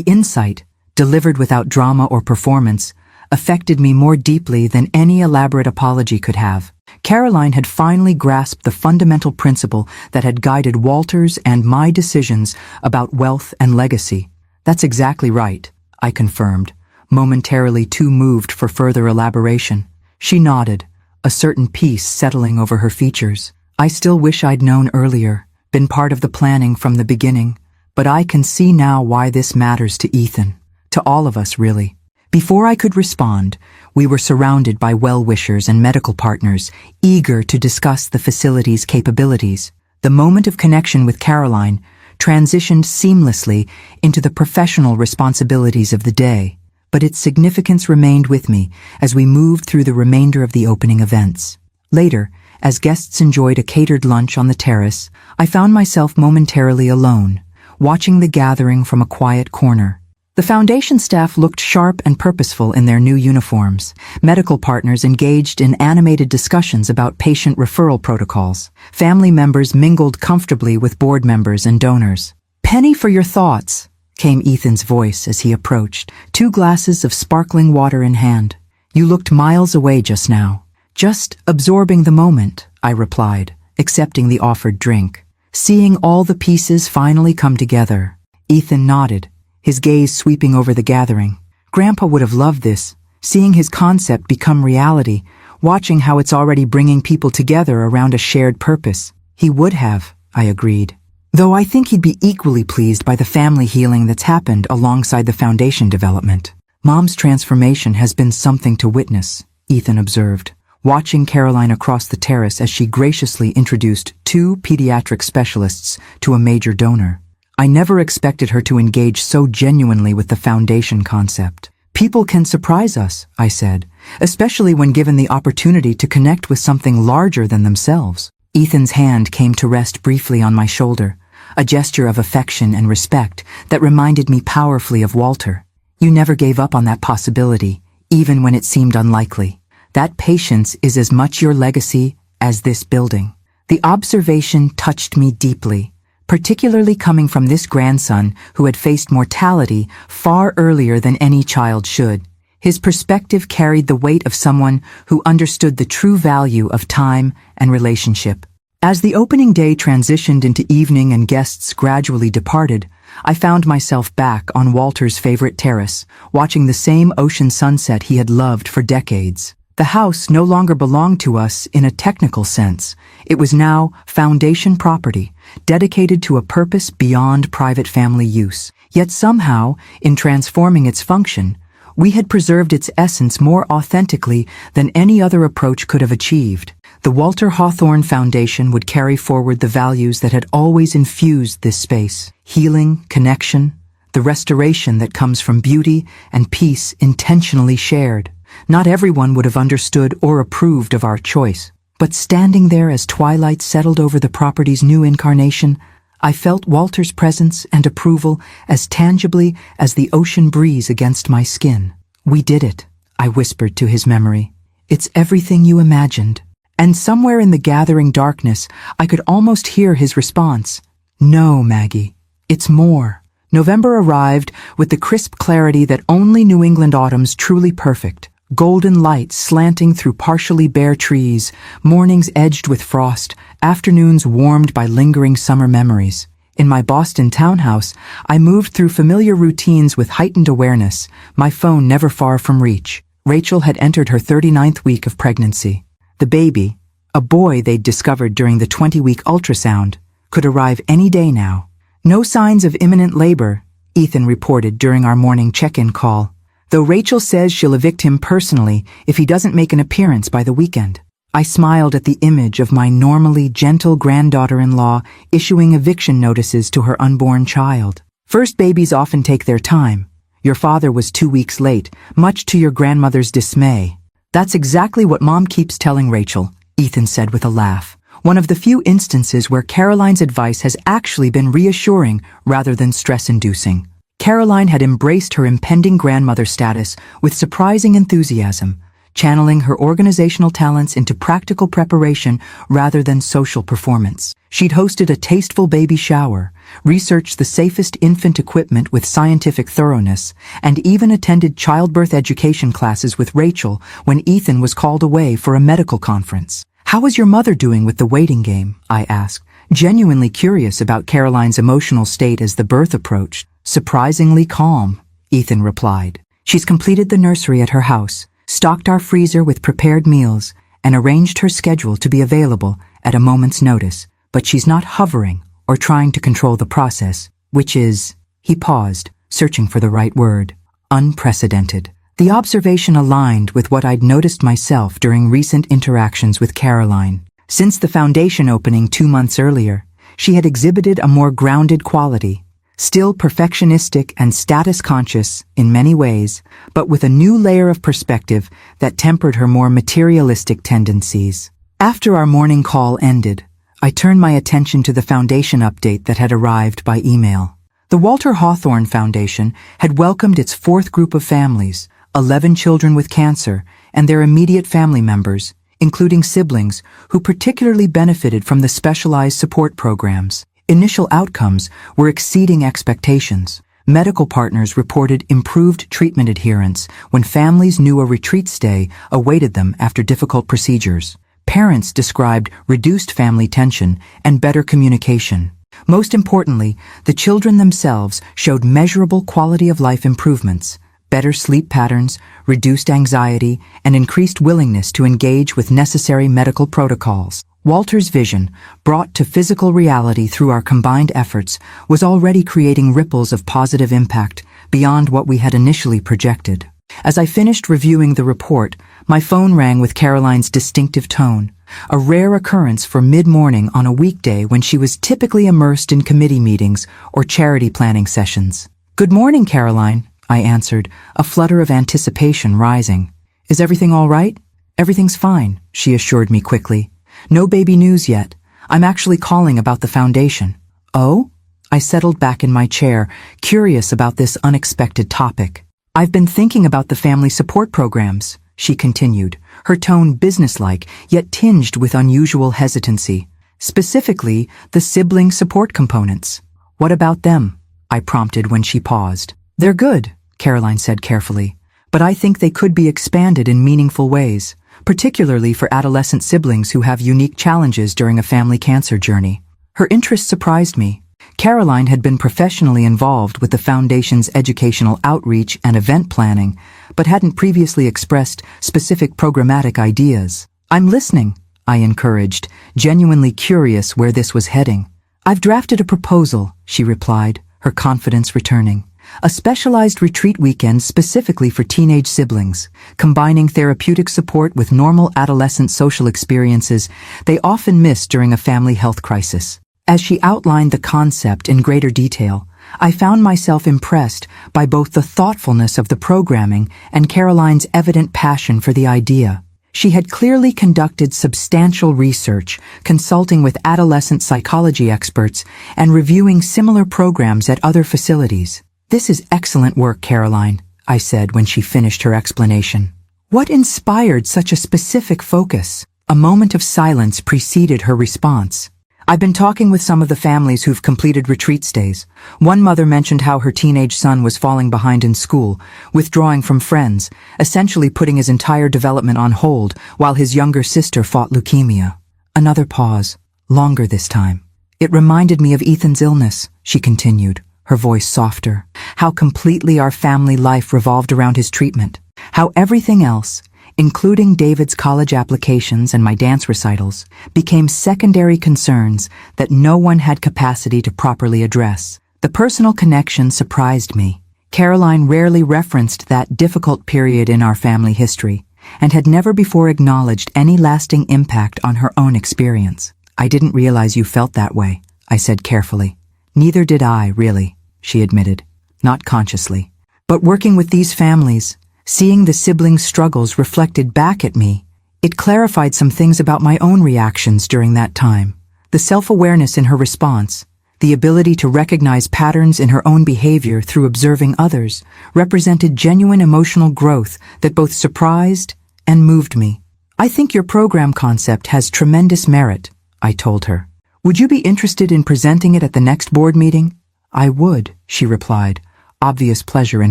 insight, delivered without drama or performance, affected me more deeply than any elaborate apology could have. Caroline had finally grasped the fundamental principle that had guided Walter's and my decisions about wealth and legacy. "That's exactly right," I confirmed, momentarily too moved for further elaboration. She nodded, a certain peace settling over her features. "I still wish I'd known earlier, been part of the planning from the beginning, but I can see now why this matters to Ethan, to all of us really." Before I could respond, we were surrounded by well-wishers and medical partners, eager to discuss the facility's capabilities. The moment of connection with Caroline transitioned seamlessly into the professional responsibilities of the day, but its significance remained with me as we moved through the remainder of the opening events. Later, as guests enjoyed a catered lunch on the terrace, I found myself momentarily alone, watching the gathering from a quiet corner. The foundation staff looked sharp and purposeful in their new uniforms. Medical partners engaged in animated discussions about patient referral protocols. Family members mingled comfortably with board members and donors. "Penny for your thoughts," came Ethan's voice as he approached, 2 glasses of sparkling water in hand. "You looked miles away just now." Just absorbing the moment, I replied, accepting the offered drink. Seeing all the pieces finally come together. Ethan nodded, his gaze sweeping over the gathering. Grandpa would have loved this, seeing his concept become reality, watching how it's already bringing people together around a shared purpose. He would have, I agreed. Though I think he'd be equally pleased by the family healing that's happened alongside the foundation development. Mom's transformation has been something to witness, Ethan observed, watching Caroline across the terrace as she graciously introduced 2 pediatric specialists to a major donor. I never expected her to engage so genuinely with the foundation concept. People can surprise us, I said, especially when given the opportunity to connect with something larger than themselves. Ethan's hand came to rest briefly on my shoulder, a gesture of affection and respect that reminded me powerfully of Walter. You never gave up on that possibility, even when it seemed unlikely. That patience is as much your legacy as this building. The observation touched me deeply, particularly coming from this grandson who had faced mortality far earlier than any child should. His perspective carried the weight of someone who understood the true value of time and relationship. As the opening day transitioned into evening and guests gradually departed, I found myself back on Walter's favorite terrace, watching the same ocean sunset he had loved for decades. The house no longer belonged to us in a technical sense. It was now foundation property, dedicated to a purpose beyond private family use. Yet somehow, in transforming its function, we had preserved its essence more authentically than any other approach could have achieved. The Walter Hawthorne Foundation would carry forward the values that had always infused this space: healing, connection, the restoration that comes from beauty and peace intentionally shared. Not everyone would have understood or approved of our choice, but standing there as twilight settled over the property's new incarnation, I felt Walter's presence and approval as tangibly as the ocean breeze against my skin. "We did it," I whispered to his memory. "It's everything you imagined." And somewhere in the gathering darkness, I could almost hear his response. "No, Maggie, it's more." November arrived with the crisp clarity that only New England autumn's truly perfect. Golden light slanting through partially bare trees, mornings edged with frost, afternoons warmed by lingering summer memories. In my Boston townhouse, I moved through familiar routines with heightened awareness, my phone never far from reach. Rachel had entered her 39th week of pregnancy. The baby, a boy they'd discovered during the 20-week ultrasound, could arrive any day now. "No signs of imminent labor," Ethan reported during our morning check-in call, though Rachel says she'll evict him personally if he doesn't make an appearance by the weekend. I smiled at the image of my normally gentle granddaughter-in-law issuing eviction notices to her unborn child. "First babies often take their time. Your father was 2 weeks late, much to your grandmother's dismay." "That's exactly what Mom keeps telling Rachel," Ethan said with a laugh. One of the few instances where Caroline's advice has actually been reassuring rather than stress-inducing. Caroline had embraced her impending grandmother status with surprising enthusiasm, channeling her organizational talents into practical preparation rather than social performance. She'd hosted a tasteful baby shower, researched the safest infant equipment with scientific thoroughness, and even attended childbirth education classes with Rachel when Ethan was called away for a medical conference. "How is your mother doing with the waiting game?" I asked, genuinely curious about Caroline's emotional state as the birth approached. "Surprisingly calm," Ethan replied. "She's completed the nursery at her house, stocked our freezer with prepared meals, and arranged her schedule to be available at a moment's notice, but she's not hovering or trying to control the process, which is," he paused, searching for the right word, "unprecedented." The observation aligned with what I'd noticed myself during recent interactions with Caroline. Since the foundation opening 2 months earlier, she had exhibited a more grounded quality, still perfectionistic and status-conscious in many ways, but with a new layer of perspective that tempered her more materialistic tendencies. After our morning call ended, I turned my attention to the foundation update that had arrived by email. The Walter Hawthorne Foundation had welcomed its 4th group of families, 11 children with cancer, and their immediate family members, including siblings, who particularly benefited from the specialized support programs. Initial outcomes were exceeding expectations. Medical partners reported improved treatment adherence when families knew a retreat stay awaited them after difficult procedures. Parents described reduced family tension and better communication. Most importantly, the children themselves showed measurable quality of life improvements, better sleep patterns, reduced anxiety, and increased willingness to engage with necessary medical protocols. Walter's vision, brought to physical reality through our combined efforts, was already creating ripples of positive impact beyond what we had initially projected. As I finished reviewing the report, my phone rang with Caroline's distinctive tone, a rare occurrence for mid-morning on a weekday when she was typically immersed in committee meetings or charity planning sessions. "Good morning, Caroline," I answered, a flutter of anticipation rising. "Is everything all right?" "Everything's fine," she assured me quickly. "No baby news yet. I'm actually calling about the foundation." "Oh?" I settled back in my chair, curious about this unexpected topic. "I've been thinking about the family support programs," she continued, her tone businesslike yet tinged with unusual hesitancy. "Specifically, the sibling support components." "What about them?" I prompted when she paused. "They're good," Caroline said carefully, "but I think they could be expanded in meaningful ways, particularly for adolescent siblings who have unique challenges during a family cancer journey." Her interest surprised me. Caroline had been professionally involved with the Foundation's educational outreach and event planning, but hadn't previously expressed specific programmatic ideas. "I'm listening," I encouraged, genuinely curious where this was heading. "I've drafted a proposal," she replied, her confidence returning. "A specialized retreat weekend specifically for teenage siblings, combining therapeutic support with normal adolescent social experiences they often miss during a family health crisis." As she outlined the concept in greater detail, I found myself impressed by both the thoughtfulness of the programming and Caroline's evident passion for the idea. She had clearly conducted substantial research, consulting with adolescent psychology experts and reviewing similar programs at other facilities. "This is excellent work, Caroline," I said when she finished her explanation. "What inspired such a specific focus?" A moment of silence preceded her response. "I've been talking with some of the families who've completed retreat stays. One mother mentioned how her teenage son was falling behind in school, withdrawing from friends, essentially putting his entire development on hold while his younger sister fought leukemia." Another pause, longer this time. "It reminded me of Ethan's illness," she continued, her voice softer. "How completely our family life revolved around his treatment. How everything else, including David's college applications and my dance recitals, became secondary concerns that no one had capacity to properly address." The personal connection surprised me. Caroline rarely referenced that difficult period in our family history, and had never before acknowledged any lasting impact on her own experience. "I didn't realize you felt that way," I said carefully. "Neither did I, really," she admitted, not consciously. "But working with these families, seeing the siblings' struggles reflected back at me, it clarified some things about my own reactions during that time. The self-awareness in her response, the ability to recognize patterns in her own behavior through observing others, represented genuine emotional growth that both surprised and moved me. "I think your program concept has tremendous merit," I told her. "Would you be interested in presenting it at the next board meeting?" "I would," she replied, obvious pleasure in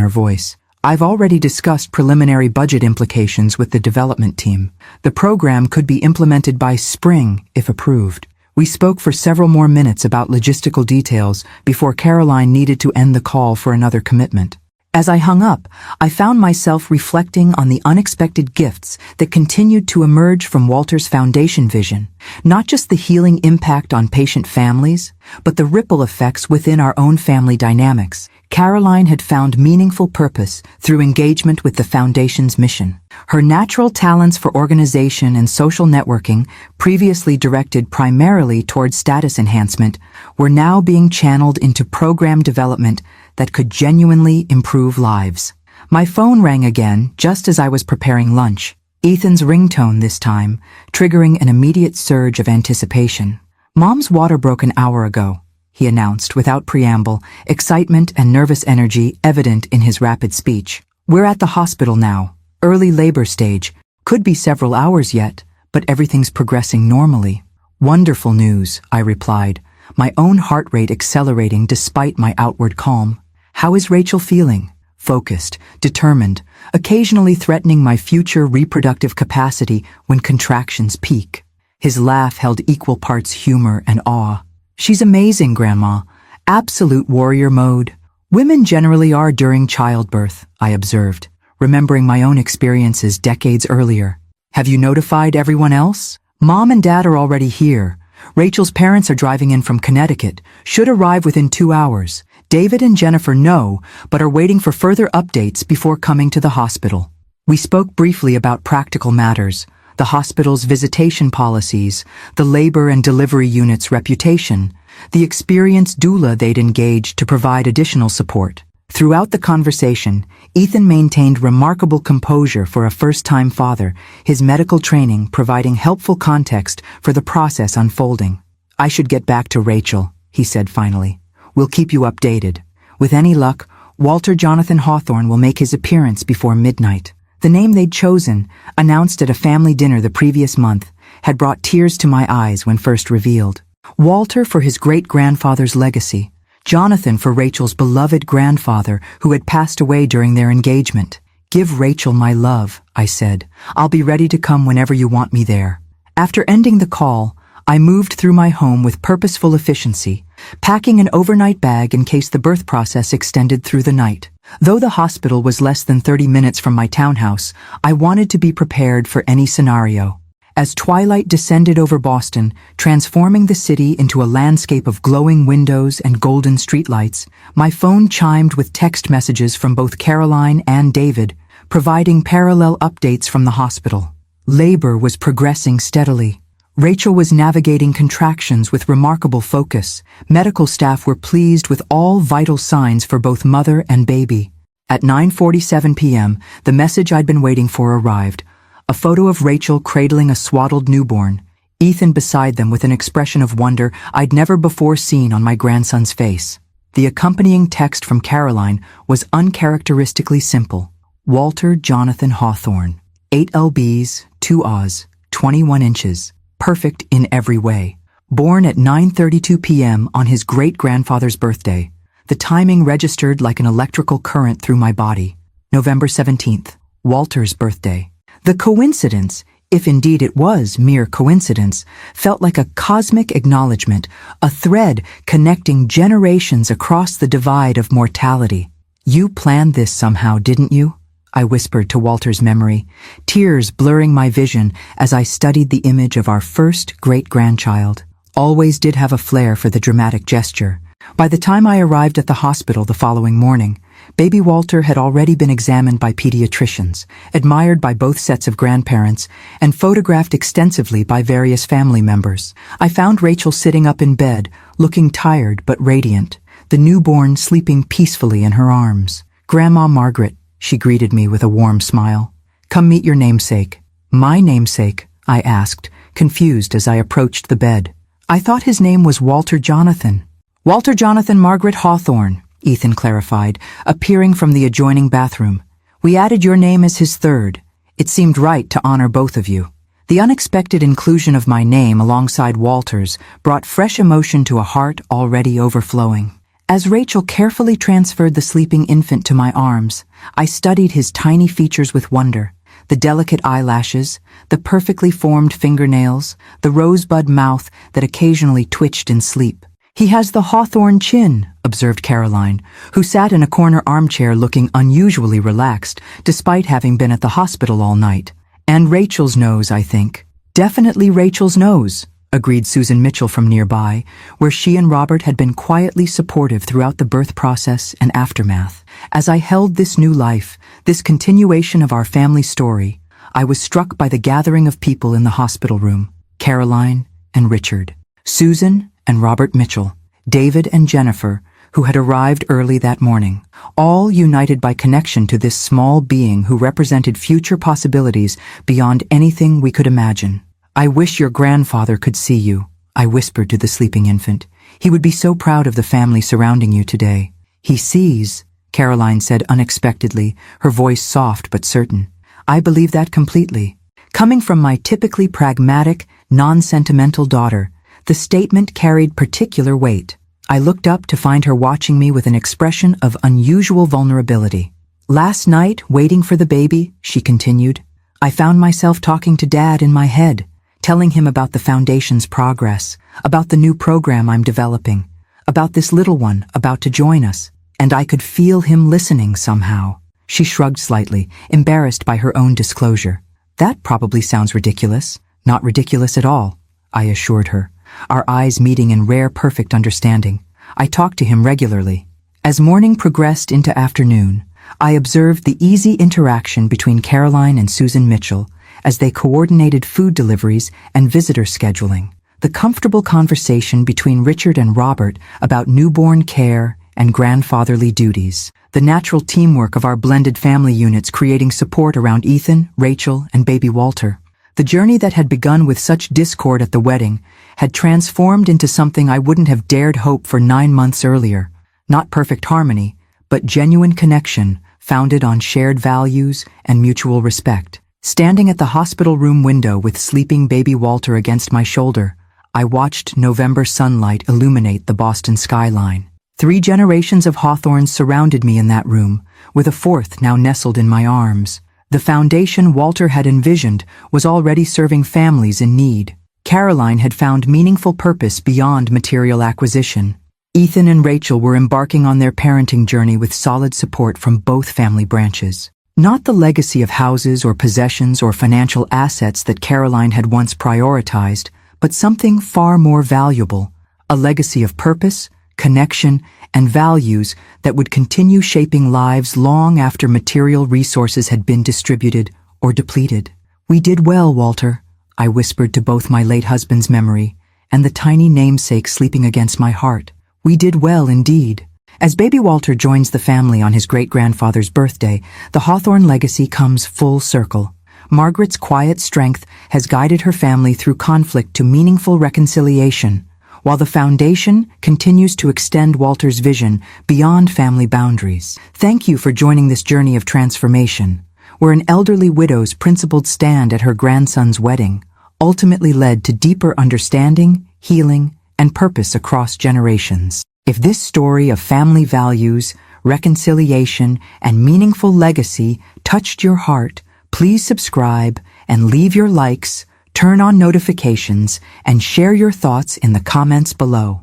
her voice. "I've already discussed preliminary budget implications with the development team. The program could be implemented by spring, if approved." We spoke for several more minutes about logistical details before Caroline needed to end the call for another commitment. As I hung up, I found myself reflecting on the unexpected gifts that continued to emerge from Walter's Foundation vision, not just the healing impact on patient families, but the ripple effects within our own family dynamics. Caroline had found meaningful purpose through engagement with the Foundation's mission. Her natural talents for organization and social networking, previously directed primarily toward status enhancement, were now being channeled into program development that could genuinely improve lives. My phone rang again just as I was preparing lunch. Ethan's ringtone this time, triggering an immediate surge of anticipation. "Mom's water broke an hour ago," he announced without preamble, excitement and nervous energy evident in his rapid speech. "We're at the hospital now. Early labor stage. Could be several hours yet, but everything's progressing normally." "Wonderful news," I replied, my own heart rate accelerating despite my outward calm. How is Rachel feeling? Focused, determined, occasionally threatening my future reproductive capacity when contractions peak. His laugh held equal parts humor and awe. She's amazing, Grandma. Absolute warrior mode. Women generally are during childbirth, I observed, remembering my own experiences decades earlier. Have you notified everyone else? Mom and Dad are already here. Rachel's parents are driving in from Connecticut, should arrive within 2 hours. David and Jennifer know, but are waiting for further updates before coming to the hospital. We spoke briefly about practical matters, the hospital's visitation policies, the labor and delivery unit's reputation, the experienced doula they'd engaged to provide additional support. Throughout the conversation, Ethan maintained remarkable composure for a first-time father, his medical training providing helpful context for the process unfolding. I should get back to Rachel, he said finally. We'll keep you updated. With any luck, Walter Jonathan Hawthorne will make his appearance before midnight. The name they'd chosen, announced at a family dinner the previous month, had brought tears to my eyes when first revealed. Walter for his great-grandfather's legacy, Jonathan for Rachel's beloved grandfather who had passed away during their engagement. Give Rachel my love, I said. I'll be ready to come whenever you want me there. After ending the call, I moved through my home with purposeful efficiency, packing an overnight bag in case the birth process extended through the night. Though the hospital was less than 30 minutes from my townhouse, I wanted to be prepared for any scenario. As twilight descended over Boston, transforming the city into a landscape of glowing windows and golden streetlights, my phone chimed with text messages from both Caroline and David, providing parallel updates from the hospital. Labor was progressing steadily. Rachel was navigating contractions with remarkable focus. Medical staff were pleased with all vital signs for both mother and baby. At 9:47 p.m., the message I'd been waiting for arrived. A photo of Rachel cradling a swaddled newborn, Ethan beside them with an expression of wonder I'd never before seen on my grandson's face. The accompanying text from Caroline was uncharacteristically simple. Walter Jonathan Hawthorne, 8 lbs, 2 Oz, 21 inches, perfect in every way. Born at 9:32 p.m. on his great-grandfather's birthday. The timing registered like an electrical current through my body. November 17th, Walter's birthday. The coincidence, if indeed it was mere coincidence, felt like a cosmic acknowledgement, a thread connecting generations across the divide of mortality. You planned this somehow, didn't you? I whispered to Walter's memory, tears blurring my vision as I studied the image of our first great-grandchild. Always did have a flair for the dramatic gesture. By the time I arrived at the hospital the following morning, baby Walter had already been examined by pediatricians, admired by both sets of grandparents, and photographed extensively by various family members. I found Rachel sitting up in bed, looking tired but radiant, the newborn sleeping peacefully in her arms. Grandma Margaret, she greeted me with a warm smile. Come meet your namesake. My namesake? I asked, confused as I approached the bed. I thought his name was Walter Jonathan. Walter Jonathan Margaret Hawthorne, Ethan clarified, appearing from the adjoining bathroom. We added your name as his third. It seemed right to honor both of you. The unexpected inclusion of my name alongside Walter's brought fresh emotion to a heart already overflowing. As Rachel carefully transferred the sleeping infant to my arms, I studied his tiny features with wonder. The delicate eyelashes, the perfectly formed fingernails, the rosebud mouth that occasionally twitched in sleep. He has the Hawthorne chin, observed Caroline, who sat in a corner armchair looking unusually relaxed, despite having been at the hospital all night. And Rachel's nose, I think. Definitely Rachel's nose, agreed Susan Mitchell from nearby, where she and Robert had been quietly supportive throughout the birth process and aftermath. As I held this new life, this continuation of our family story, I was struck by the gathering of people in the hospital room. Caroline and Richard, Susan and Robert Mitchell, David and Jennifer, who had arrived early that morning, all united by connection to this small being who represented future possibilities beyond anything we could imagine. I wish your grandfather could see you, I whispered to the sleeping infant. He would be so proud of the family surrounding you today. He sees, Caroline said unexpectedly, her voice soft but certain. I believe that completely. Coming from my typically pragmatic, non-sentimental daughter, the statement carried particular weight. I looked up to find her watching me with an expression of unusual vulnerability. "Last night, waiting for the baby," she continued, "I found myself talking to Dad in my head, telling him about the Foundation's progress, about the new program I'm developing, about this little one about to join us, and I could feel him listening somehow." She shrugged slightly, embarrassed by her own disclosure. "That probably sounds ridiculous." "Not ridiculous at all," I assured her, our eyes meeting in rare perfect understanding. I talked to him regularly. As morning progressed into afternoon, I observed the easy interaction between Caroline and Susan Mitchell as they coordinated food deliveries and visitor scheduling, the comfortable conversation between Richard and Robert about newborn care and grandfatherly duties, the natural teamwork of our blended family units creating support around Ethan, Rachel, and baby Walter. The journey that had begun with such discord at the wedding had transformed into something I wouldn't have dared hope for 9 months earlier. Not perfect harmony, but genuine connection founded on shared values and mutual respect. Standing at the hospital room window with sleeping baby Walter against my shoulder, I watched November sunlight illuminate the Boston skyline. 3 generations of Hawthornes surrounded me in that room, with a 4th now nestled in my arms. The foundation Walter had envisioned was already serving families in need. Caroline had found meaningful purpose beyond material acquisition. Ethan and Rachel were embarking on their parenting journey with solid support from both family branches. Not the legacy of houses or possessions or financial assets that Caroline had once prioritized, but something far more valuable, a legacy of purpose, connection, and values that would continue shaping lives long after material resources had been distributed or depleted. "We did well, Walter," I whispered to both my late husband's memory and the tiny namesake sleeping against my heart. "We did well indeed." As baby Walter joins the family on his great-grandfather's birthday, the Hawthorne legacy comes full circle. Margaret's quiet strength has guided her family through conflict to meaningful reconciliation, while the foundation continues to extend Walter's vision beyond family boundaries. Thank you for joining this journey of transformation, where an elderly widow's principled stand at her grandson's wedding ultimately led to deeper understanding, healing, and purpose across generations. If this story of family values, reconciliation, and meaningful legacy touched your heart, please subscribe and leave your likes, turn on notifications, and share your thoughts in the comments below.